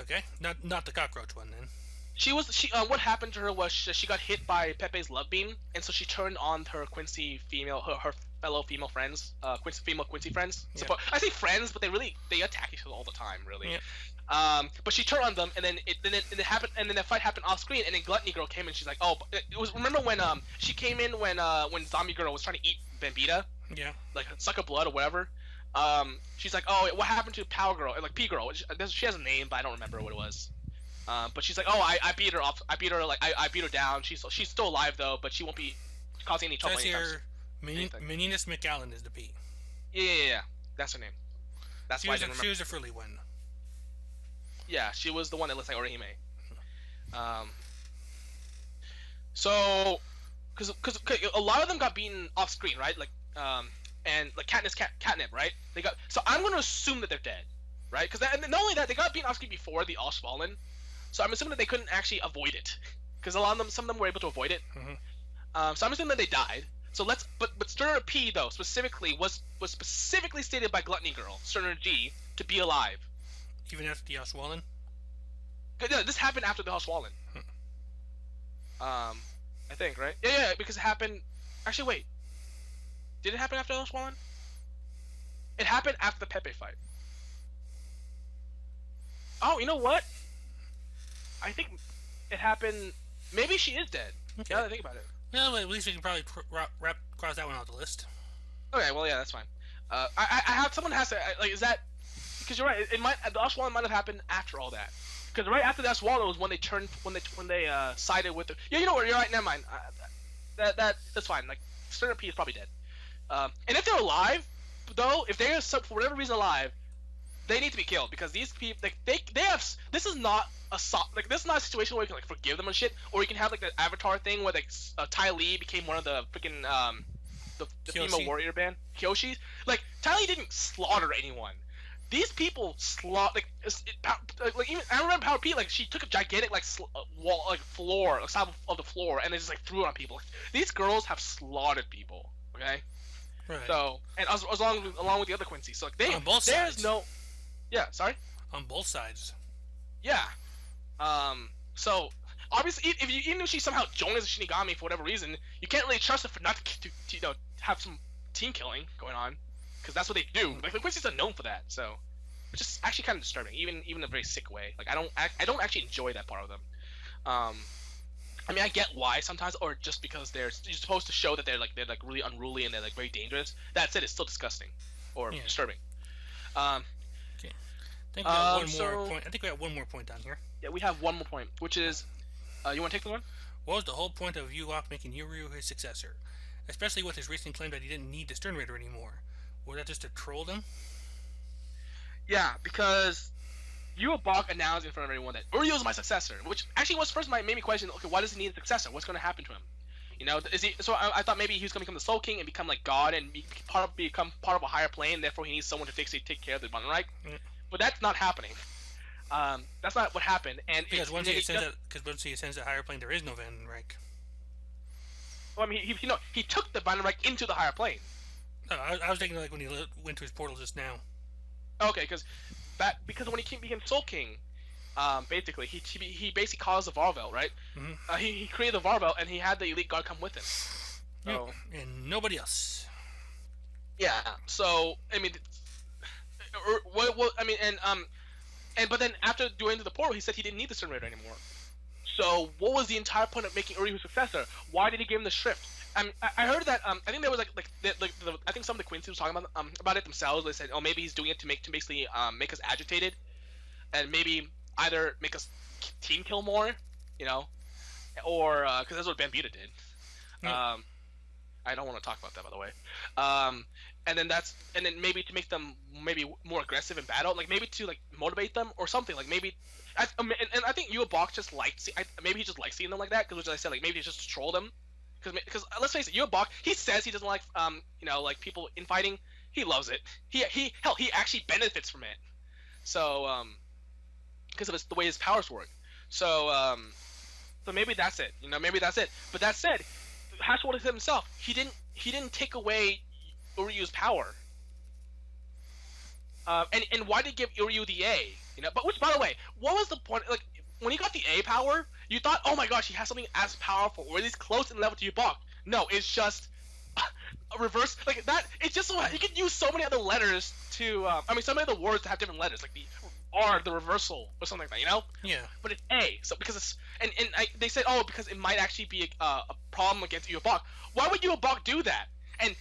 Okay. Not the cockroach one then. What happened to her was she got hit by Pepe's love beam, and so she turned on her Quincy her fellow female friends, Quincy friends. Yeah. I say friends, but they attack each other all the time, really. Yeah. But she turned on them, and then it happened, and then the fight happened off screen, and then Gluttony Girl came in. She's like, oh, it was remember when she came in when Zombie Girl was trying to eat Bambita, Yeah. like suck her blood or whatever. She's like, oh, what happened to Power Girl? Like P Girl. She has a name, but I don't remember what it was. But she's like, oh, I beat her off. I beat her down. She's still alive though, but she won't be causing any trouble. Says here, Meninas McAllen is the P. Yeah. That's her name. That's why I didn't remember. She was a frilly one. Yeah, she was the one that looks like Orihime. So, because a lot of them got beaten off screen, right? Like, and like catnip, right? So I'm gonna assume that they're dead, right? Because not only that, they got beaten off screen before the Ashwallen. So I'm assuming that they couldn't actually avoid it, because some of them were able to avoid it. Mm-hmm. So I'm assuming that they died. So but Sterner P though specifically was specifically stated by Gluttony Girl, Sterner G, to be alive. Even after the Ashwallen? Yeah, this happened after the Ashwallen. I think, right? Yeah, because it happened. Actually, wait. Did it happen after the Ashwallen? It happened after the Pepe fight. Oh, you know what? I think it happened. Maybe she is dead. Okay. Now that I think about it. Well, at least we can probably cross that one off the list. Okay, well, yeah, that's fine. I have someone has to like. Is that because you're right? It might the Ashwallen might have happened after all that. Because right after the Ashwallen was when they sided with the. Yeah, you know what? You're right. Never mind. That's fine. Like Sterner P is probably dead. And if they're alive, though, if they're for whatever reason alive, they need to be killed because these people, like, they have. This is not this is not a situation where you can like forgive them and shit, or you can have like the Avatar thing where like Ty Lee became one of the freaking the female warrior band Kyoshi. Like Ty Lee didn't slaughter anyone. These people like even I remember Power Pete, like she took a gigantic like wall, like floor, like slab of the floor, and they just like threw it on people. Like, these girls have slaughtered people. Okay. Right. So and along with the other Quincy, so like on both there's sides. no. Yeah. Sorry. On both sides. Yeah. So obviously, if you even if she somehow joins the Shinigami for whatever reason, you can't really trust her for not to have some team killing going on, because that's what they do. Like the Quincy's are known for that, so it's just actually kind of disturbing, even in a very sick way. Like I don't actually enjoy that part of them. I mean, I get why sometimes, or just because you're supposed to show that they're like really unruly and they're like very dangerous. That said, it's still disgusting or disturbing. Okay. I think we have one more point. I think we have one more point down here. Yeah, we have one more point, which is, you want to take the one? What was the whole point of Yulok making Yuryu his successor? Especially with his recent claim that he didn't need the Stern Raider anymore. Was that just to troll them? Yeah, because Bach announced in front of everyone that Uryu is my successor, which actually was first made me question, okay, why does he need a successor? What's going to happen to him? You know, is he? So I thought maybe he was going to become the Soul King and become like God and become part of a higher plane. Therefore, he needs someone to take care of the Bannerreich. But that's not happening. That's not what happened. And because once he ascends that higher plane, there is no Vandenreich. Well, I mean, he took the Bannerreich into the higher plane. No, I was thinking like when he went to his portal just now. Okay, because when he became Soul King, basically he basically caused the Varvel, right? Mm-hmm. He created the Varvel and he had the Elite Guard come with him. So, and nobody else. Yeah. So I mean, but then after going to the portal, he said he didn't need the Stern Raider anymore. So what was the entire point of making Uryu his successor? Why did he give him the Shrift? I heard that I think there was I think some of the Quincy was talking about it themselves. They said, oh, maybe he's doing it to basically make us agitated, and maybe either make us team kill more, you know, or because that's what Bambita did. I don't want to talk about that, by the way. And then maybe to make them maybe more aggressive in battle, like maybe to like motivate them or something, like maybe. And I think Bach just maybe he just likes seeing them like that, because I said like maybe just to troll them. Because let's face it, Bach, he says he doesn't like like people infighting. He loves it. He actually benefits from it. So because of the way his powers work. So maybe that's it. Maybe that's it. But that said, Hashimoto himself, he didn't take away Uryu's power. And why did he give Uryu the A? But which, by the way, what was the point? Like when he got the A power, you thought, oh my gosh, he has something as powerful, or at least close in level to Bach. No, it's just a reverse like that. It's just so you can use so many other letters to. So many other words to have different letters, like the R, the reversal, or something like that. Yeah. But it's A, so because it's they said, oh, because it might actually be a problem against Bach. Why would Bach do that? And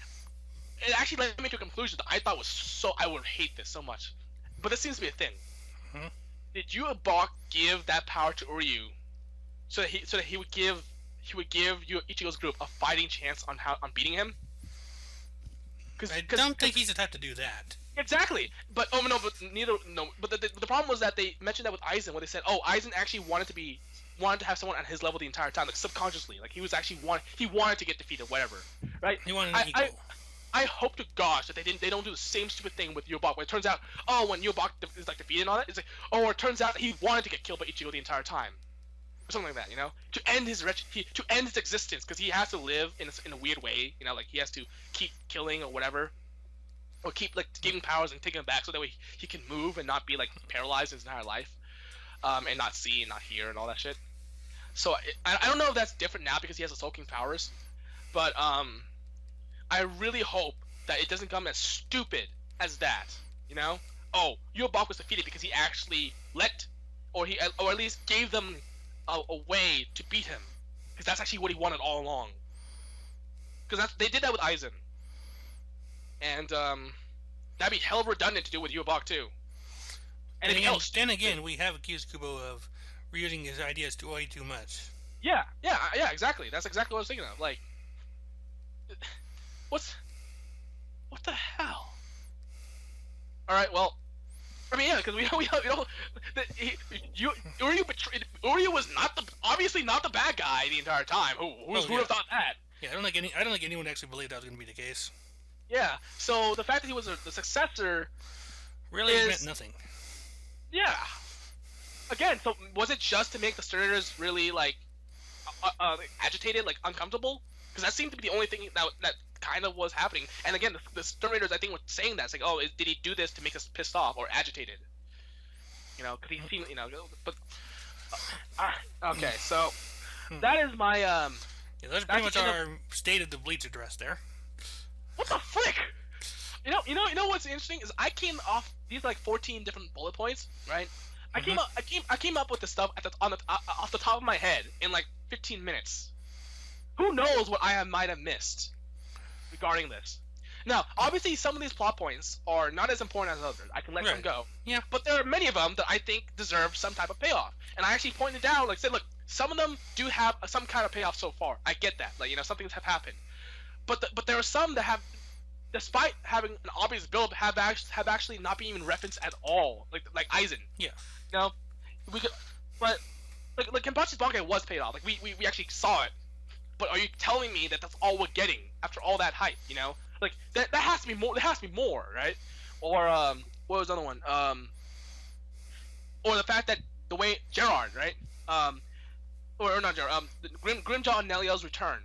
it actually led me to a conclusion that I thought was I would hate this so much, but this seems to be a thing. Mm-hmm. Did Bach give that power to Uryu, so that he would give Ichigo's group a fighting chance on beating him? I don't think he's the type to do that. Exactly, but But the problem was that they mentioned that with Aizen, where they said, oh, Aizen actually wanted to have someone at his level the entire time, like subconsciously, like he was actually wanted to get defeated, whatever, right? He wanted an equal. I hope to gosh that they don't do the same stupid thing with Bach, where it turns out, oh, when Bach is like defeated on it, it's like, oh, it turns out he wanted to get killed by Ichigo the entire time, or something like that, to end his existence, because he has to live in a weird way, like he has to keep killing or whatever, or keep like giving powers and taking them back, so that way he can move and not be like paralyzed his entire life, and not see and not hear and all that shit. So I don't know if that's different now because he has the Soul King powers, but I really hope that it doesn't come as stupid as that, Oh, Bach was defeated because he actually or at least gave them a way to beat him, because that's actually what he wanted all along. Because they did that with Aizen, and that'd be hell redundant to do with Bach too. And then again, we have accused Kubo of reusing his ideas way too much. Yeah, exactly. That's exactly what I was thinking of. Like, what the hell? All right, well, I mean, yeah, because we know that Uryu was obviously not the bad guy the entire time. Who would have thought that? Yeah, I don't think anyone actually believed that was going to be the case. Yeah. So the fact that he was the successor really meant nothing. Yeah. Again, so was it just to make the Sterners really like agitated, like uncomfortable? Because that seemed to be the only thing that kind of was happening. And again, the Sterners I think were saying that it's like, oh, did he do this to make us pissed off or agitated? You know, because he seemed, you know, but okay, so that is my Yeah, that's pretty much our State of the Bleach address there. What the frick? You know what's interesting is I came off these like 14 different bullet points, right? I came up with the stuff off the top of my head in like 15 minutes. Who knows what I might have missed regarding this? Now, obviously, some of these plot points are not as important as others. I can let them go. Yeah. But there are many of them that I think deserve some type of payoff. And I actually pointed out, like, said, look, some of them do have some kind of payoff so far. I get that. Like, you know, some things have happened. But there are some that have, despite having an obvious build, have actually not been even referenced at all. Like Aizen. Yeah. You know, we could, but like Kenpachi's Bankai was paid off. Like we actually saw it. But are you telling me that that's all we're getting after all that hype? You know, like that has to be more. There has to be more, right? Or what was the other one? Or the fact that the way Gerard, right? Or not Gerard. Grimjaw and Neliel's return.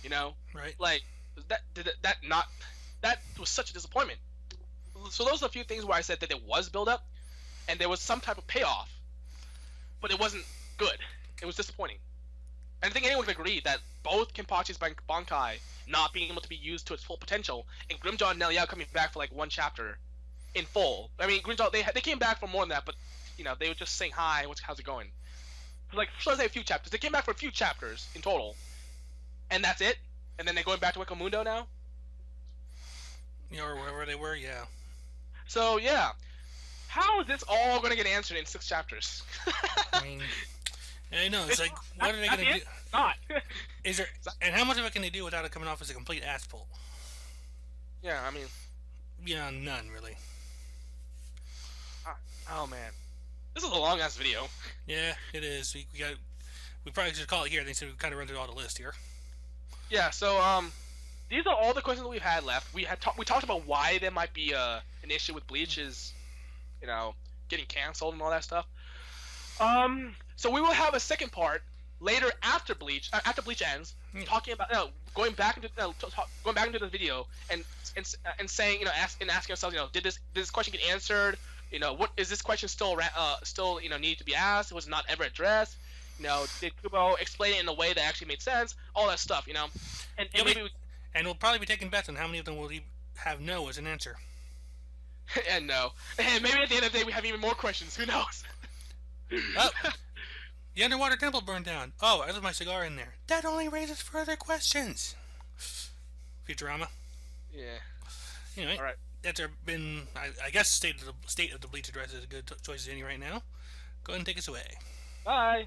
You know, right? Like that was such a disappointment. So those are a few things where I said that there was build up, and there was some type of payoff, but it wasn't good. It was disappointing. And I think anyone can agree that both Kenpachi's Bankai not being able to be used to its full potential, and Grimjaw and Neliel coming back for like one chapter in full. I mean, Grimjaw they came back for more than that, but you know they were just saying hi, how's it going? Like let's say a few chapters. They came back for a few chapters in total, and that's it. And then they're going back to Wakamundo now. You know, or wherever they were, yeah. So yeah, how is this all going to get answered in 6 chapters? I mean, I know it's like, what are they going to do? Not. Is there? And how much of it can they do without it coming off as a complete ass pull? Yeah, I mean, yeah, none really. Oh man, this is a long ass video. Yeah, it is. We probably should call it here. They said we kind of run through all the list here. Yeah. So these are all the questions that we've had left. We talked about why there might be an issue with Bleach is, you know, getting canceled and all that stuff. So we will have a second part later after Bleach ends, talking about going back into the video and saying, you know, asking ourselves, you know, did this question get answered? You know, what is this question still you know, need to be asked? Was it not ever addressed? You know, did Kubo explain it in a way that actually made sense? All that stuff, you know, and we'll probably be taking bets on how many of them will have no as an answer. And no, and maybe at the end of the day we have even more questions. Who knows? Oh, the underwater temple burned down. Oh, I left my cigar in there. That only raises further questions. Futurama. Yeah. Anyway, all right. That's been, I guess, state of the Bleach address is a good choice as any right now. Go ahead and take us away. Bye.